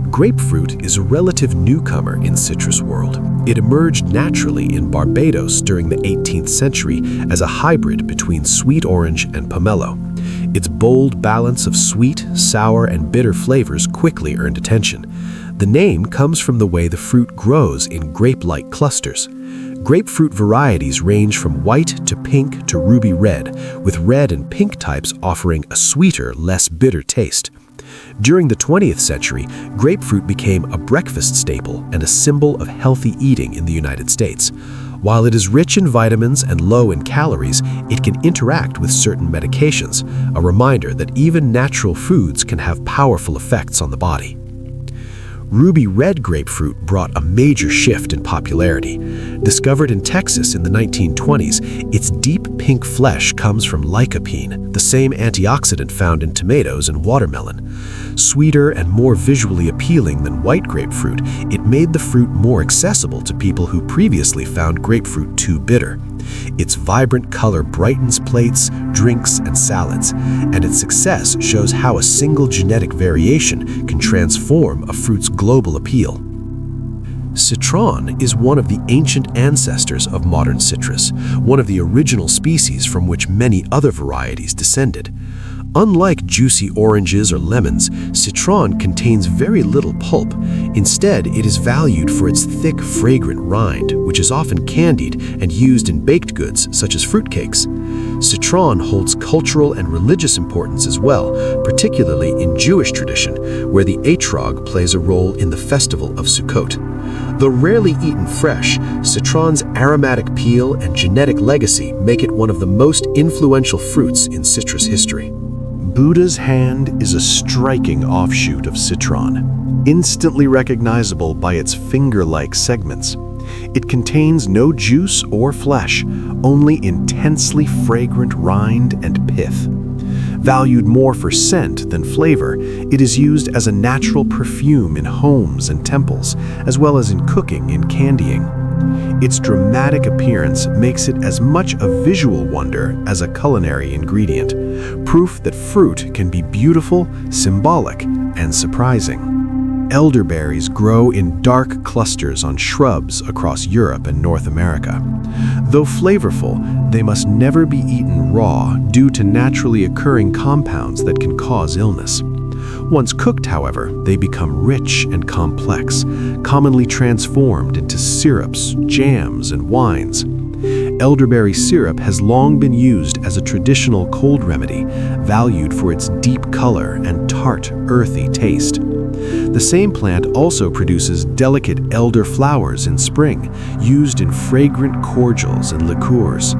Grapefruit is a relative newcomer in citrus world. It emerged naturally in Barbados during the 18th century as a hybrid between sweet orange and pomelo. Its bold balance of sweet, sour, and bitter flavors quickly earned attention. The name comes from the way the fruit grows in grape-like clusters. Grapefruit varieties range from white to pink to ruby red, with red and pink types offering a sweeter, less bitter taste. During the 20th century, grapefruit became a breakfast staple and a symbol of healthy eating in the United States. While it is rich in vitamins and low in calories, it can interact with certain medications, a reminder that even natural foods can have powerful effects on the body. Ruby red grapefruit brought a major shift in popularity. Discovered in Texas in the 1920s, its deep pink flesh comes from lycopene, the same antioxidant found in tomatoes and watermelon. Sweeter and more visually appealing than white grapefruit, it made the fruit more accessible to people who previously found grapefruit too bitter. Its vibrant color brightens plates, drinks, and salads, and its success shows how a single genetic variation can transform a fruit's global appeal. Citron is one of the ancient ancestors of modern citrus, one of the original species from which many other varieties descended. Unlike juicy oranges or lemons, citron contains very little pulp. Instead, it is valued for its thick, fragrant rind, which is often candied and used in baked goods such as fruitcakes. Citron holds cultural and religious importance as well, particularly in Jewish tradition, where the etrog plays a role in the festival of Sukkot. Though rarely eaten fresh, citron's aromatic peel and genetic legacy make it one of the most influential fruits in citrus history. Buddha's hand is a striking offshoot of citron, instantly recognizable by its finger-like segments. It contains no juice or flesh, only intensely fragrant rind and pith. Valued more for scent than flavor, it is used as a natural perfume in homes and temples, as well as in cooking and candying. Its dramatic appearance makes it as much a visual wonder as a culinary ingredient, proof that fruit can be beautiful, symbolic, and surprising. elderberries grow in dark clusters on shrubs across Europe and North America. Though flavorful, they must never be eaten raw due to naturally occurring compounds that can cause illness. Once cooked, however, they become rich and complex, commonly transformed into syrups, jams, and wines. Elderberry syrup has long been used as a traditional cold remedy, valued for its deep color and tart, earthy taste. The same plant also produces delicate elder flowers in spring, used in fragrant cordials and liqueurs.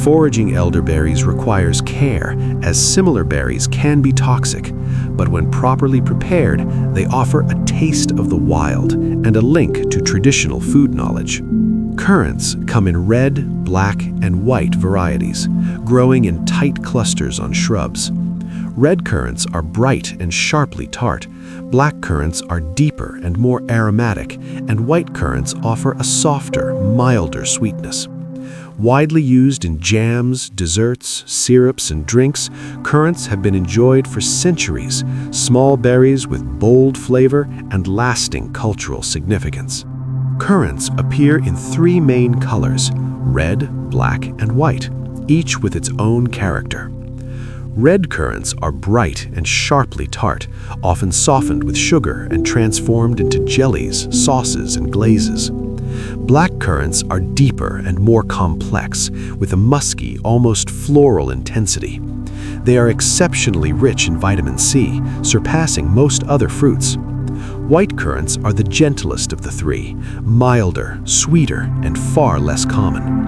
Foraging elderberries requires care, as similar berries can be toxic, but when properly prepared, they offer a taste of the wild and a link to traditional food knowledge. Currants come in red, black, and white varieties, growing in tight clusters on shrubs. Red currants are bright and sharply tart, black currants are deeper and more aromatic, and white currants offer a softer, milder sweetness. Widely used in jams, desserts, syrups, and drinks, currants have been enjoyed for centuries, small berries with bold flavor and lasting cultural significance. Currants appear in three main colors: red, black, and white, each with its own character. Red currants are bright and sharply tart, often softened with sugar and transformed into jellies, sauces, and glazes. Black currants are deeper and more complex, with a musky, almost floral intensity. They are exceptionally rich in vitamin C, surpassing most other fruits. White currants are the gentlest of the three, milder, sweeter, and far less common.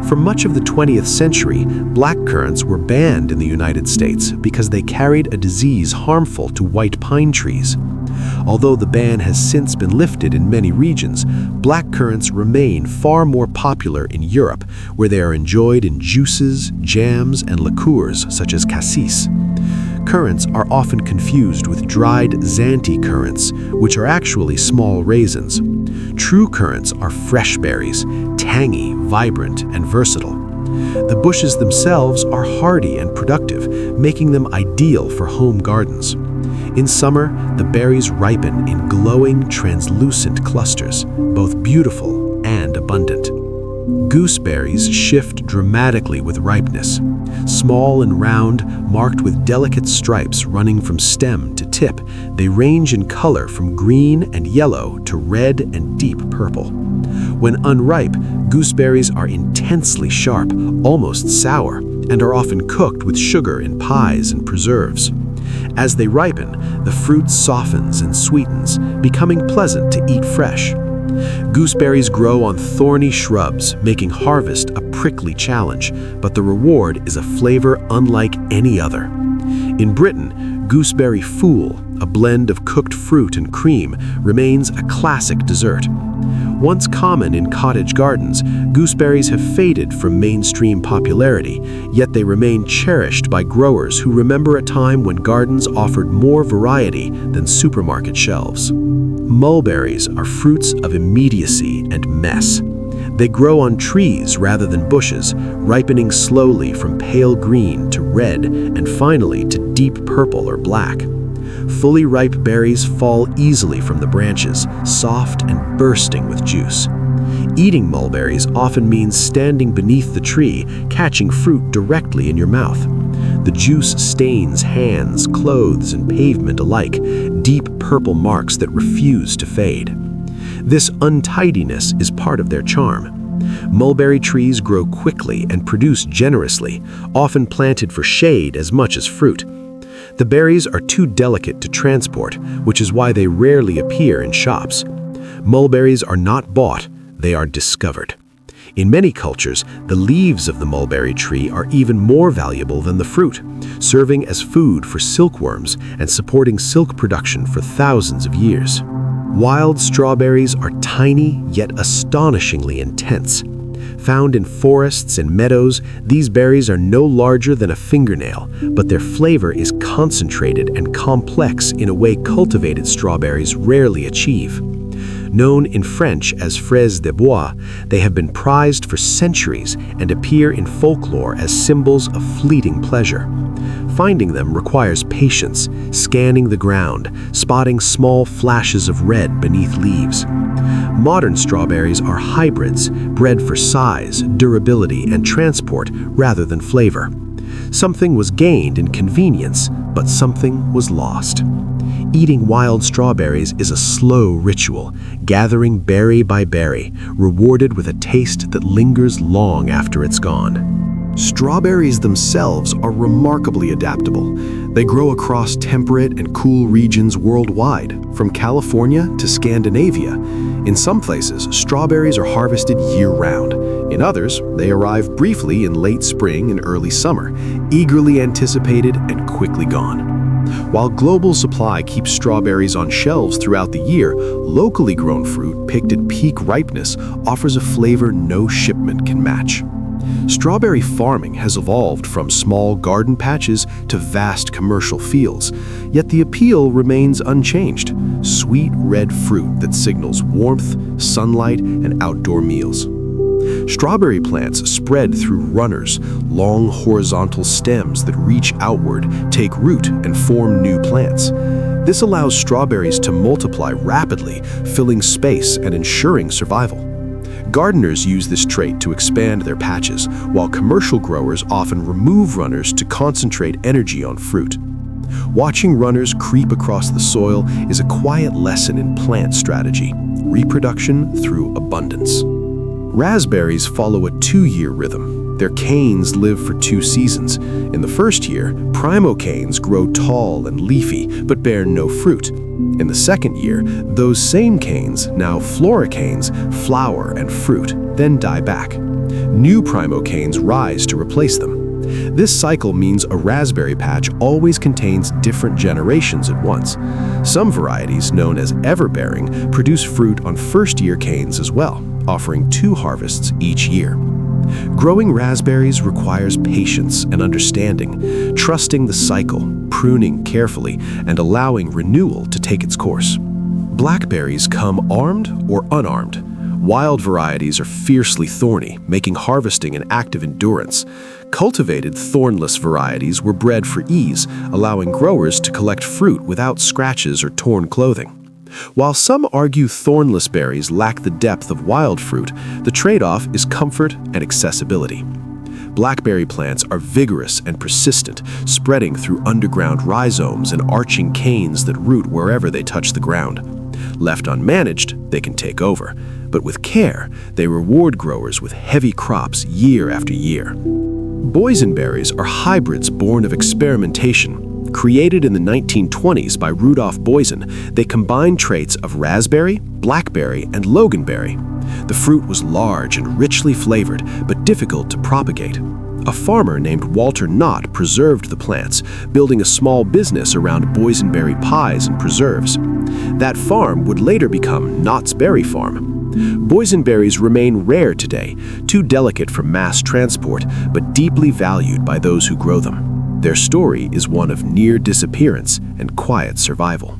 For much of the 20th century, black currants were banned in the United States because they carried a disease harmful to white pine trees. Although the ban has since been lifted in many regions, black currants remain far more popular in Europe, where they are enjoyed in juices, jams, and liqueurs such as cassis. Currants are often confused with dried Zante currants, which are actually small raisins. True currants are fresh berries, tangy, vibrant, and versatile. The bushes themselves are hardy and productive, making them ideal for home gardens. In summer, the berries ripen in glowing, translucent clusters, both beautiful and abundant. Gooseberries shift dramatically with ripeness. Small and round, marked with delicate stripes running from stem to tip, they range in color from green and yellow to red and deep purple. When unripe, gooseberries are intensely sharp, almost sour, and are often cooked with sugar in pies and preserves. As they ripen, the fruit softens and sweetens, becoming pleasant to eat fresh. Gooseberries grow on thorny shrubs, making harvest a prickly challenge, but the reward is a flavor unlike any other. In Britain, gooseberry fool, a blend of cooked fruit and cream, remains a classic dessert. Once common in cottage gardens, gooseberries have faded from mainstream popularity, yet they remain cherished by growers who remember a time when gardens offered more variety than supermarket shelves. Mulberries are fruits of immediacy and mess. They grow on trees rather than bushes, ripening slowly from pale green to red and finally to deep purple or black. Fully ripe berries fall easily from the branches, soft and bursting with juice. Eating mulberries often means standing beneath the tree, catching fruit directly in your mouth. The juice stains hands, clothes, and pavement alike, deep purple marks that refuse to fade. This untidiness is part of their charm. Mulberry trees grow quickly and produce generously, often planted for shade as much as fruit. The berries are too delicate to transport, which is why they rarely appear in shops. Mulberries are not bought, they are discovered. In many cultures, the leaves of the mulberry tree are even more valuable than the fruit, serving as food for silkworms and supporting silk production for thousands of years. Wild strawberries are tiny yet astonishingly intense. Found in forests and meadows, these berries are no larger than a fingernail, but their flavor is concentrated and complex in a way cultivated strawberries rarely achieve. Known in French as fraises des bois, they have been prized for centuries and appear in folklore as symbols of fleeting pleasure. Finding them requires patience, scanning the ground, spotting small flashes of red beneath leaves. Modern strawberries are hybrids, bred for size, durability, and transport rather than flavor. Something was gained in convenience, but something was lost. Eating wild strawberries is a slow ritual, gathering berry by berry, rewarded with a taste that lingers long after it's gone. Strawberries themselves are remarkably adaptable. They grow across temperate and cool regions worldwide, from California to Scandinavia. In some places, strawberries are harvested year-round. In others, they arrive briefly in late spring and early summer, eagerly anticipated and quickly gone. While global supply keeps strawberries on shelves throughout the year, locally grown fruit picked at peak ripeness offers a flavor no shipment can match. Strawberry farming has evolved from small garden patches to vast commercial fields, yet the appeal remains unchanged: sweet red fruit that signals warmth, sunlight, and outdoor meals. Strawberry plants spread through runners, long horizontal stems that reach outward, take root, and form new plants. This allows strawberries to multiply rapidly, filling space and ensuring survival. Gardeners use this trait to expand their patches, while commercial growers often remove runners to concentrate energy on fruit. Watching runners creep across the soil is a quiet lesson in plant strategy: reproduction through abundance. Raspberries follow a 2-year rhythm. Their canes live for 2 seasons. In the first year, primo-canes grow tall and leafy but bear no fruit. In the second year, those same canes, now floricanes, flower and fruit, then die back. New primo-canes rise to replace them. This cycle means a raspberry patch always contains different generations at once. Some varieties, known as everbearing, produce fruit on first-year canes as well, offering 2 harvests each year. Growing raspberries requires patience and understanding, trusting the cycle, pruning carefully, and allowing renewal to take its course. Blackberries come armed or unarmed. Wild varieties are fiercely thorny, making harvesting an act of endurance. Cultivated thornless varieties were bred for ease, allowing growers to collect fruit without scratches or torn clothing. While some argue thornless berries lack the depth of wild fruit, the trade-off is comfort and accessibility. Blackberry plants are vigorous and persistent, spreading through underground rhizomes and arching canes that root wherever they touch the ground. Left unmanaged, they can take over, but with care, they reward growers with heavy crops year after year. Boysenberries are hybrids born of experimentation. Created in the 1920s by Rudolf Boysen, they combined traits of raspberry, blackberry, and loganberry. The fruit was large and richly flavored, but difficult to propagate. A farmer named Walter Knott preserved the plants, building a small business around boysenberry pies and preserves. That farm would later become Knott's Berry Farm. Boysenberries remain rare today, too delicate for mass transport, but deeply valued by those who grow them. Their story is one of near disappearance and quiet survival.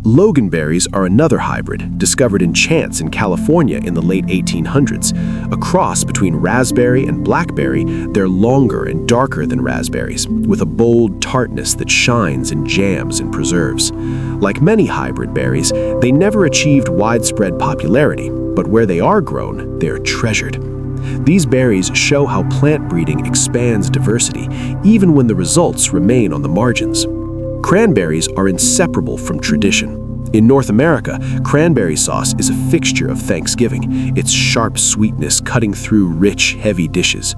Loganberries are another hybrid, discovered in chance in California in the late 1800s. A cross between raspberry and blackberry, they're longer and darker than raspberries, with a bold tartness that shines in jams and preserves. Like many hybrid berries, they never achieved widespread popularity, but where they are grown, they're treasured. These berries show how plant breeding expands diversity, even when the results remain on the margins. Cranberries are inseparable from tradition. In North America, cranberry sauce is a fixture of Thanksgiving, its sharp sweetness cutting through rich, heavy dishes.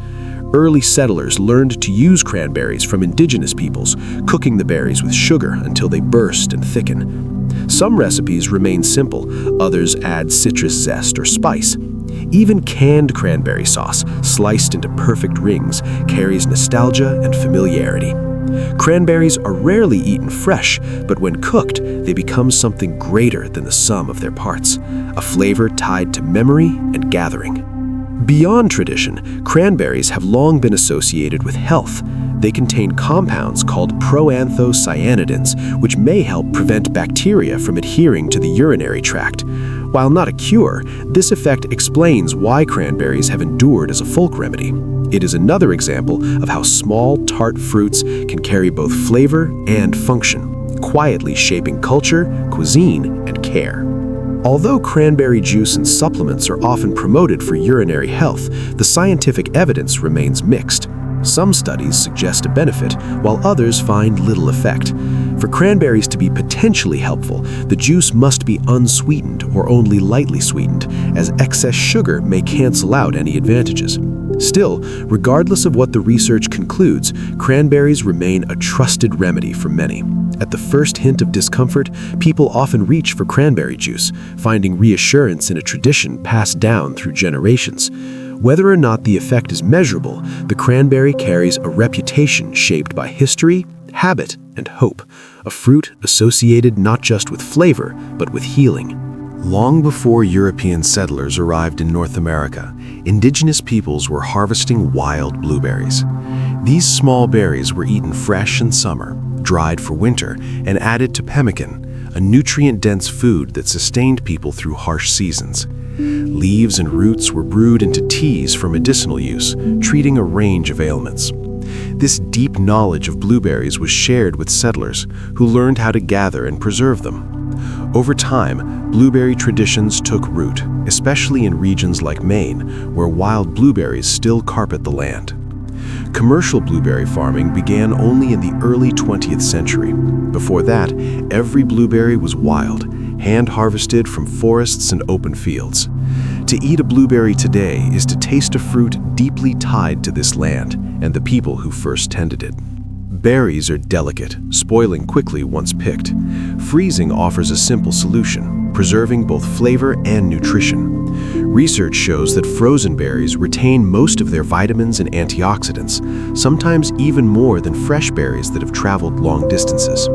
Early settlers learned to use cranberries from indigenous peoples, cooking the berries with sugar until they burst and thicken. Some recipes remain simple, others add citrus zest or spice. Even canned cranberry sauce, sliced into perfect rings, carries nostalgia and familiarity. Cranberries are rarely eaten fresh, but when cooked, they become something greater than the sum of their parts, a flavor tied to memory and gathering. Beyond tradition, cranberries have long been associated with health. They contain compounds called proanthocyanidins, which may help prevent bacteria from adhering to the urinary tract. While not a cure, this effect explains why cranberries have endured as a folk remedy. It is another example of how small, tart fruits can carry both flavor and function, quietly shaping culture, cuisine, and care. Although cranberry juice and supplements are often promoted for urinary health, the scientific evidence remains mixed. Some studies suggest a benefit, while others find little effect. For cranberries to be potentially helpful, the juice must be unsweetened or only lightly sweetened, as excess sugar may cancel out any advantages. Still, regardless of what the research concludes, cranberries remain a trusted remedy for many. At the first hint of discomfort, people often reach for cranberry juice, finding reassurance in a tradition passed down through generations. Whether or not the effect is measurable, the cranberry carries a reputation shaped by history, habit, and hope, a fruit associated not just with flavor, but with healing. Long before European settlers arrived in North America, indigenous peoples were harvesting wild blueberries. These small berries were eaten fresh in summer, dried for winter, and added to pemmican, a nutrient-dense food that sustained people through harsh seasons. Leaves and roots were brewed into teas for medicinal use, treating a range of ailments. This deep knowledge of blueberries was shared with settlers, who learned how to gather and preserve them. Over time, blueberry traditions took root, especially in regions like Maine, where wild blueberries still carpet the land. Commercial blueberry farming began only in the early 20th century. Before that, every blueberry was wild, hand-harvested from forests and open fields. To eat a blueberry today is to taste a fruit deeply tied to this land and the people who first tended it. Berries are delicate, spoiling quickly once picked. Freezing offers a simple solution, preserving both flavor and nutrition. Research shows that frozen berries retain most of their vitamins and antioxidants, sometimes even more than fresh berries that have traveled long distances.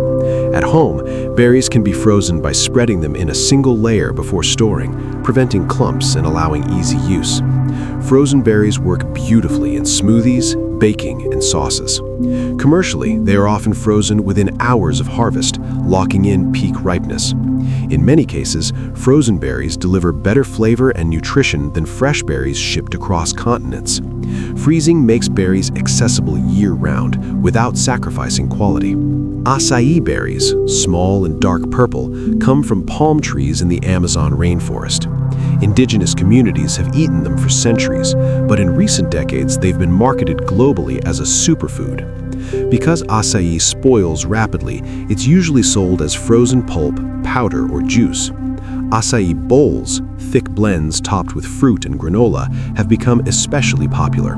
At home, berries can be frozen by spreading them in a single layer before storing, preventing clumps and allowing easy use. Frozen berries work beautifully in smoothies, baking, and sauces. Commercially, they are often frozen within hours of harvest, locking in peak ripeness. In many cases, frozen berries deliver better flavor and nutrition than fresh berries shipped across continents. Freezing makes berries accessible year-round without sacrificing quality. Acai berries, small and dark purple, come from palm trees in the Amazon rainforest. Indigenous communities have eaten them for centuries, but in recent decades they've been marketed globally as a superfood. Because acai spoils rapidly, it's usually sold as frozen pulp, powder, or juice. Acai bowls, thick blends topped with fruit and granola, have become especially popular.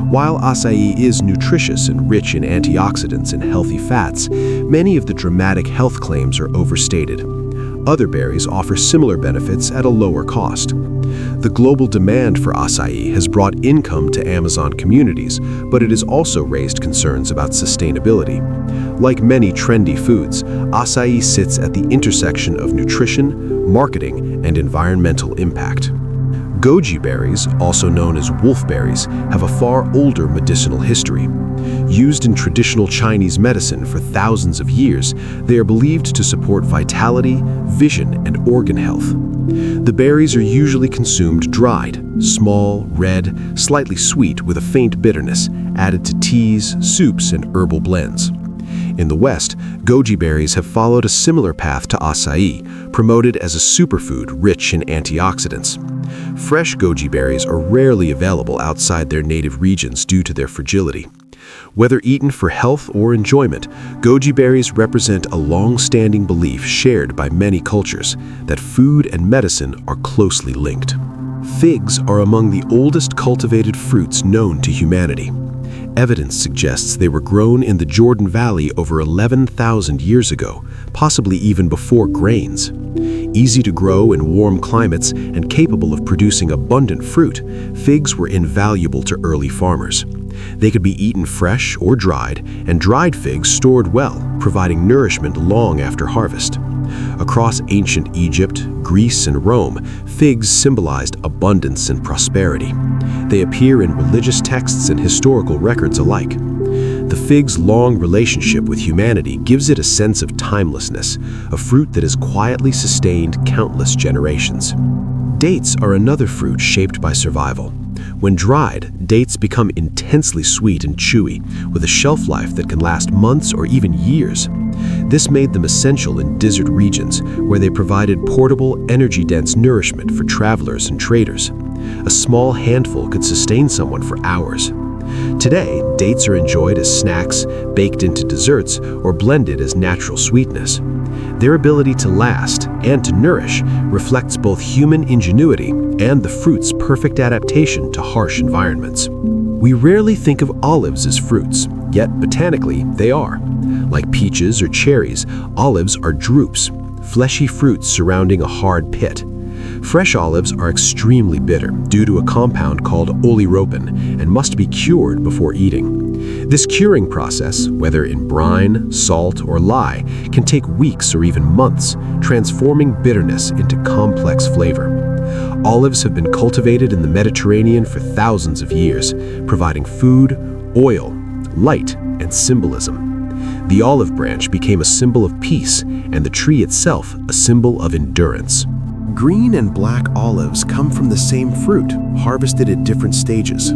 While acai is nutritious and rich in antioxidants and healthy fats, many of the dramatic health claims are overstated. Other berries offer similar benefits at a lower cost. The global demand for acai has brought income to Amazon communities, but it has also raised concerns about sustainability. Like many trendy foods, acai sits at the intersection of nutrition, marketing, and environmental impact. Goji berries, also known as wolfberries, have a far older medicinal history. Used in traditional Chinese medicine for thousands of years, they are believed to support vitality, vision, and organ health. The berries are usually consumed dried, small, red, slightly sweet with a faint bitterness, added to teas, soups, and herbal blends. In the West, goji berries have followed a similar path to acai, promoted as a superfood rich in antioxidants. Fresh goji berries are rarely available outside their native regions due to their fragility. Whether eaten for health or enjoyment, goji berries represent a long-standing belief shared by many cultures that food and medicine are closely linked. Figs are among the oldest cultivated fruits known to humanity. Evidence suggests they were grown in the Jordan Valley over 11,000 years ago, possibly even before grains. Easy to grow in warm climates and capable of producing abundant fruit, figs were invaluable to early farmers. They could be eaten fresh or dried, and dried figs stored well, providing nourishment long after harvest. Across ancient Egypt, Greece, and Rome, figs symbolized abundance and prosperity. They appear in religious texts and historical records alike. The fig's long relationship with humanity gives it a sense of timelessness, a fruit that has quietly sustained countless generations. Dates are another fruit shaped by survival. When dried, dates become intensely sweet and chewy, with a shelf life that can last months or even years. This made them essential in desert regions, where they provided portable, energy-dense nourishment for travelers and traders. A small handful could sustain someone for hours. Today, dates are enjoyed as snacks, baked into desserts, or blended as natural sweetness. Their ability to last and to nourish reflects both human ingenuity and the fruit's perfect adaptation to harsh environments. We rarely think of olives as fruits, yet botanically they are. Like peaches or cherries, olives are drupes, fleshy fruits surrounding a hard pit. Fresh olives are extremely bitter due to a compound called ripen and must be cured before eating. This curing process, whether in brine, salt, or lye, can take weeks or even months, transforming bitterness into complex flavor. Olives have been cultivated in the Mediterranean for thousands of years, providing food, oil, light, and symbolism. The olive branch became a symbol of peace, and the tree itself a symbol of endurance. Green and black olives come from the same fruit, harvested at different stages.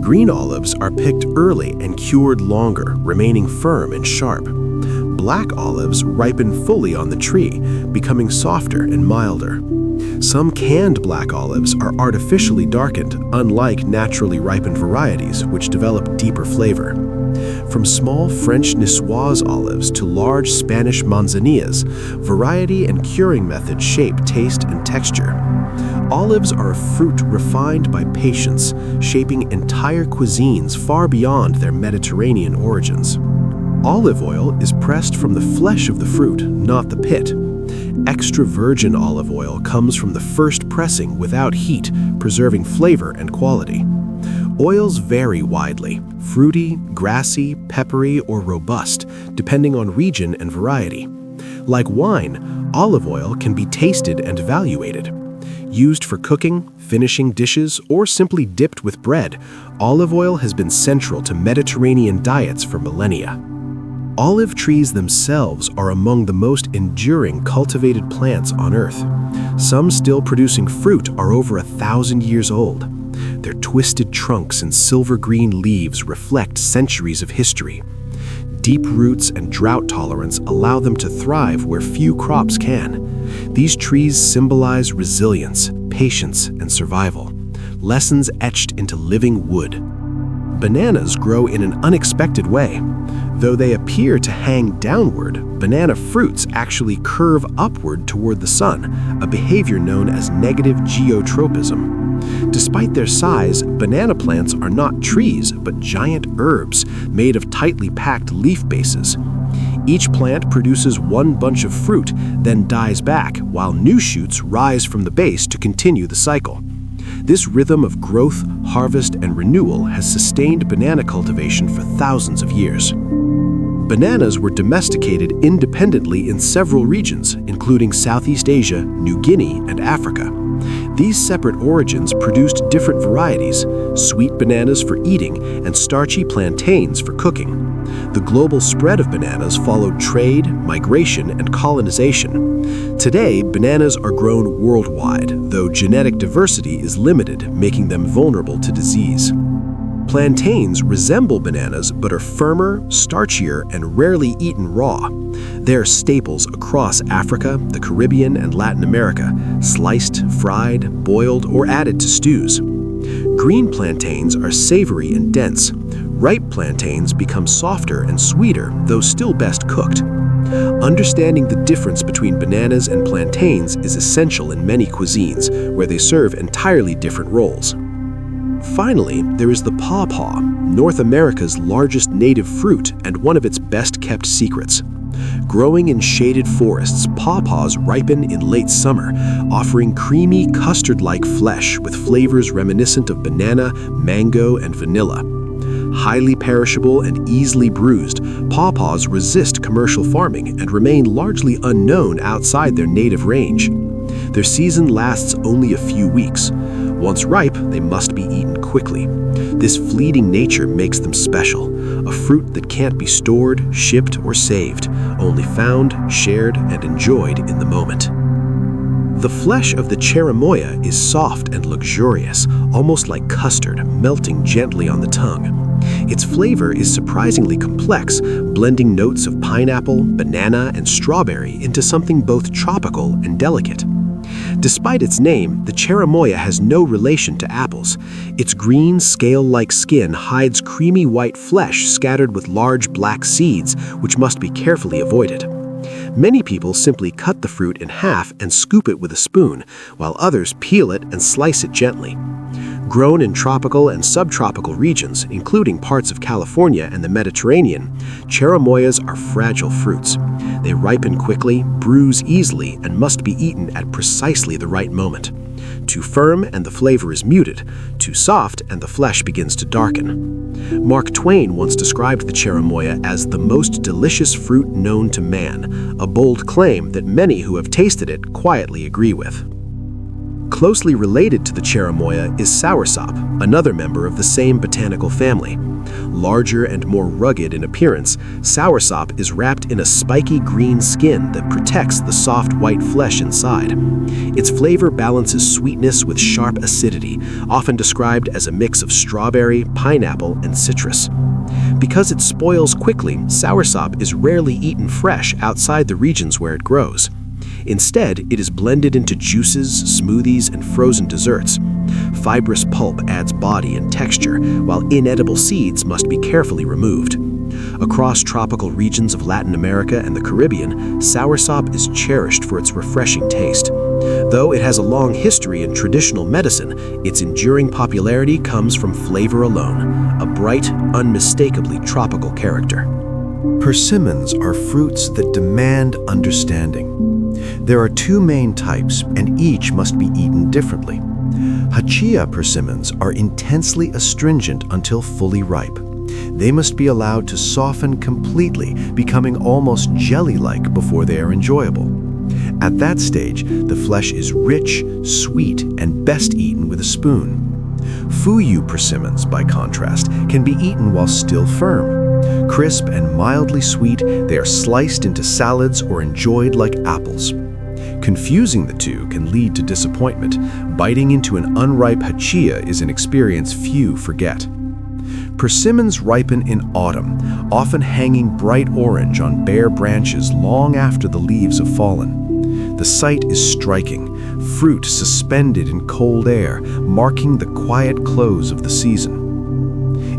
Green olives are picked early and cured longer, remaining firm and sharp. Black olives ripen fully on the tree, becoming softer and milder. Some canned black olives are artificially darkened, unlike naturally ripened varieties, which develop deeper flavor. From small French Niçoise olives to large Spanish manzanillas, variety and curing methods shape taste and texture. Olives are a fruit refined by patience, shaping entire cuisines far beyond their Mediterranean origins. Olive oil is pressed from the flesh of the fruit, not the pit. Extra virgin olive oil comes from the first pressing without heat, preserving flavor and quality. Oils vary widely: fruity, grassy, peppery, or robust, depending on region and variety. Like wine, olive oil can be tasted and evaluated. Used for cooking, finishing dishes, or simply dipped with bread, olive oil has been central to Mediterranean diets for millennia. Olive trees themselves are among the most enduring cultivated plants on Earth. Some still producing fruit are over 1,000 years old. Their twisted trunks and silver-green leaves reflect centuries of history. Deep roots and drought tolerance allow them to thrive where few crops can. These trees symbolize resilience, patience, and survival, lessons etched into living wood. Bananas grow in an unexpected way. Though they appear to hang downward, banana fruits actually curve upward toward the sun, a behavior known as negative geotropism. Despite their size, banana plants are not trees, but giant herbs made of tightly packed leaf bases. Each plant produces one bunch of fruit, then dies back, while new shoots rise from the base to continue the cycle. This rhythm of growth, harvest, and renewal has sustained banana cultivation for thousands of years. Bananas were domesticated independently in several regions, including Southeast Asia, New Guinea, and Africa. These separate origins produced different varieties: sweet bananas for eating and starchy plantains for cooking. The global spread of bananas followed trade, migration, and colonization. Today, bananas are grown worldwide, though genetic diversity is limited, making them vulnerable to disease. Plantains resemble bananas but are firmer, starchier, and rarely eaten raw. They are staples across Africa, the Caribbean, and Latin America, sliced, fried, boiled, or added to stews. Green plantains are savory and dense. Ripe plantains become softer and sweeter, though still best cooked. Understanding the difference between bananas and plantains is essential in many cuisines, where they serve entirely different roles. Finally, there is the pawpaw, North America's largest native fruit and one of its best-kept secrets. Growing in shaded forests, pawpaws ripen in late summer, offering creamy, custard-like flesh with flavors reminiscent of banana, mango, and vanilla. Highly perishable and easily bruised, pawpaws resist commercial farming and remain largely unknown outside their native range. Their season lasts only a few weeks. Once ripe, they must be eaten quickly. This fleeting nature makes them special, a fruit that can't be stored, shipped, or saved, only found, shared, and enjoyed in the moment. The flesh of the cherimoya is soft and luxurious, almost like custard, melting gently on the tongue. Its flavor is surprisingly complex, blending notes of pineapple, banana, and strawberry into something both tropical and delicate. Despite its name, the cherimoya has no relation to apples. Its green, scale-like skin hides creamy white flesh scattered with large black seeds, which must be carefully avoided. Many people simply cut the fruit in half and scoop it with a spoon, while others peel it and slice it gently. Grown in tropical and subtropical regions, including parts of California and the Mediterranean, cherimoyas are fragile fruits. They ripen quickly, bruise easily, and must be eaten at precisely the right moment. Too firm and the flavor is muted, too soft and the flesh begins to darken. Mark Twain once described the cherimoya as the most delicious fruit known to man, a bold claim that many who have tasted it quietly agree with. Closely related to the cherimoya is soursop, another member of the same botanical family. Larger and more rugged in appearance, soursop is wrapped in a spiky green skin that protects the soft white flesh inside. Its flavor balances sweetness with sharp acidity, often described as a mix of strawberry, pineapple, and citrus. Because it spoils quickly, soursop is rarely eaten fresh outside the regions where it grows. Instead, it is blended into juices, smoothies, and frozen desserts. Fibrous pulp adds body and texture, while inedible seeds must be carefully removed. Across tropical regions of Latin America and the Caribbean, soursop is cherished for its refreshing taste. Though it has a long history in traditional medicine, its enduring popularity comes from flavor alone, a bright, unmistakably tropical character. Persimmons are fruits that demand understanding. There are two main types, and each must be eaten differently. Hachia persimmons are intensely astringent until fully ripe. They must be allowed to soften completely, becoming almost jelly-like before they are enjoyable. At that stage, the flesh is rich, sweet, and best eaten with a spoon. Fuyu persimmons, by contrast, can be eaten while still firm. Crisp and mildly sweet, they are sliced into salads or enjoyed like apples. Confusing the two can lead to disappointment. Biting into an unripe hachia is an experience few forget. Persimmons ripen in autumn, often hanging bright orange on bare branches long after the leaves have fallen. The sight is striking, fruit suspended in cold air, marking the quiet close of the season.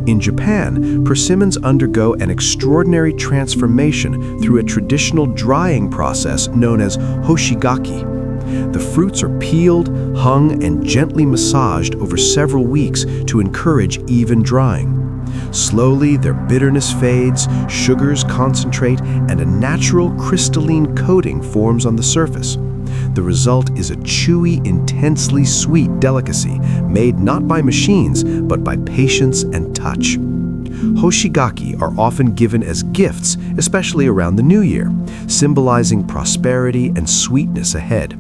In Japan, persimmons undergo an extraordinary transformation through a traditional drying process known as hoshigaki. The fruits are peeled, hung, and gently massaged over several weeks to encourage even drying. Slowly, their bitterness fades, sugars concentrate, and a natural crystalline coating forms on the surface. The result is a chewy, intensely sweet delicacy made not by machines, but by patience and touch. Hoshigaki are often given as gifts, especially around the New Year, symbolizing prosperity and sweetness ahead.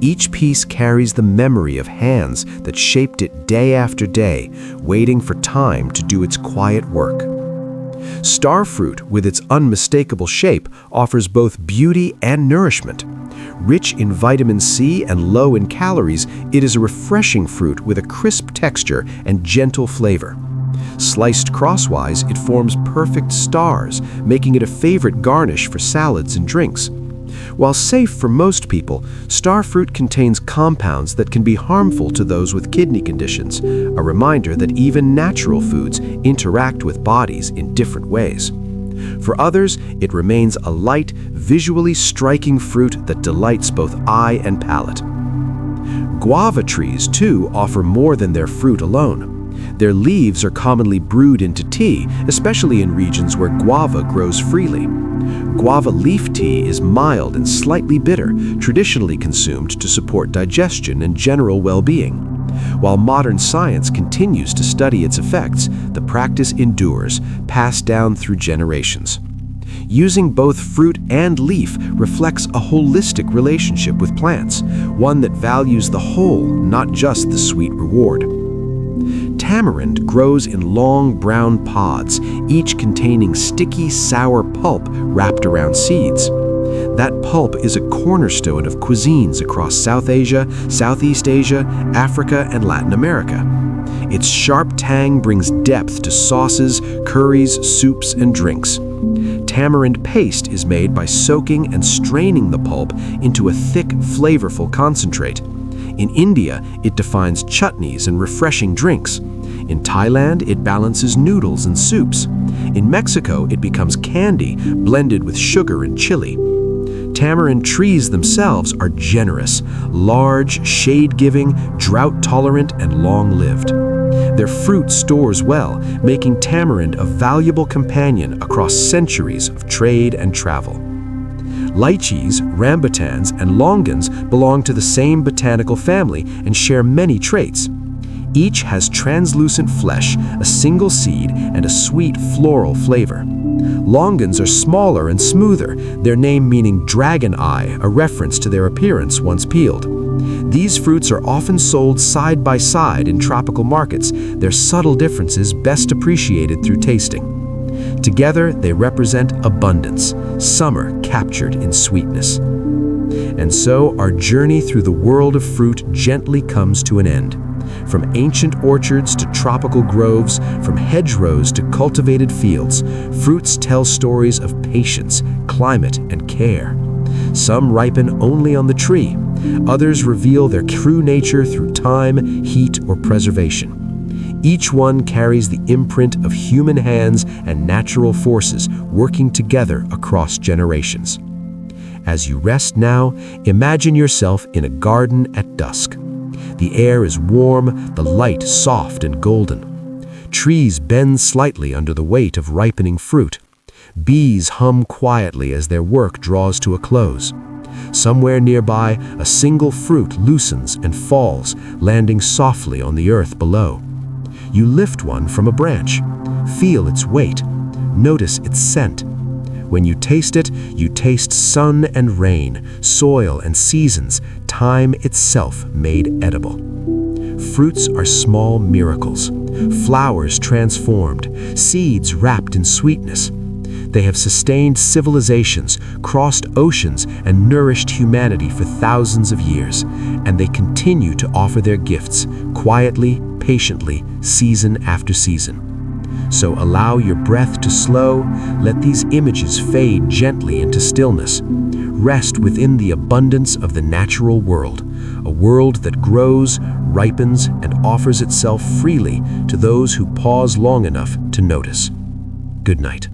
Each piece carries the memory of hands that shaped it day after day, waiting for time to do its quiet work. Starfruit, with its unmistakable shape, offers both beauty and nourishment. Rich in vitamin C and low in calories, it is a refreshing fruit with a crisp texture and gentle flavor. Sliced crosswise, it forms perfect stars, making it a favorite garnish for salads and drinks. While safe for most people, starfruit contains compounds that can be harmful to those with kidney conditions, a reminder that even natural foods interact with bodies in different ways. For others, it remains a light, visually striking fruit that delights both eye and palate. Guava trees, too, offer more than their fruit alone. Their leaves are commonly brewed into tea, especially in regions where guava grows freely. Guava leaf tea is mild and slightly bitter, traditionally consumed to support digestion and general well-being. While modern science continues to study its effects, the practice endures, passed down through generations. Using both fruit and leaf reflects a holistic relationship with plants, one that values the whole, not just the sweet reward. Tamarind grows in long brown pods, each containing sticky, sour pulp wrapped around seeds. That pulp is a cornerstone of cuisines across South Asia, Southeast Asia, Africa, and Latin America. Its sharp tang brings depth to sauces, curries, soups, and drinks. Tamarind paste is made by soaking and straining the pulp into a thick, flavorful concentrate. In India, it defines chutneys and refreshing drinks. In Thailand, it balances noodles and soups. In Mexico, it becomes candy, blended with sugar and chili. Tamarind trees themselves are generous, large, shade-giving, drought-tolerant, and long-lived. Their fruit stores well, making tamarind a valuable companion across centuries of trade and travel. Lychees, rambutans, and longans belong to the same botanical family and share many traits. Each has translucent flesh, a single seed, and a sweet floral flavor. Longans are smaller and smoother, their name meaning dragon eye, a reference to their appearance once peeled. These fruits are often sold side by side in tropical markets, their subtle differences best appreciated through tasting. Together, they represent abundance, summer captured in sweetness. And so, our journey through the world of fruit gently comes to an end. From ancient orchards to tropical groves, from hedgerows to cultivated fields, fruits tell stories of patience, climate, and care. Some ripen only on the tree. Others reveal their true nature through time, heat, or preservation. Each one carries the imprint of human hands and natural forces working together across generations. As you rest now, imagine yourself in a garden at dusk. The air is warm, the light soft and golden. Trees bend slightly under the weight of ripening fruit. Bees hum quietly as their work draws to a close. Somewhere nearby, a single fruit loosens and falls, landing softly on the earth below. You lift one from a branch. Feel its weight. Notice its scent. When you taste it, you taste sun and rain, soil and seasons, time itself made edible. Fruits are small miracles, flowers transformed, seeds wrapped in sweetness. They have sustained civilizations, crossed oceans, and nourished humanity for thousands of years, and they continue to offer their gifts, quietly, patiently, season after season. So allow your breath to slow, let these images fade gently into stillness. Rest within the abundance of the natural world, a world that grows, ripens, and offers itself freely to those who pause long enough to notice. Good night.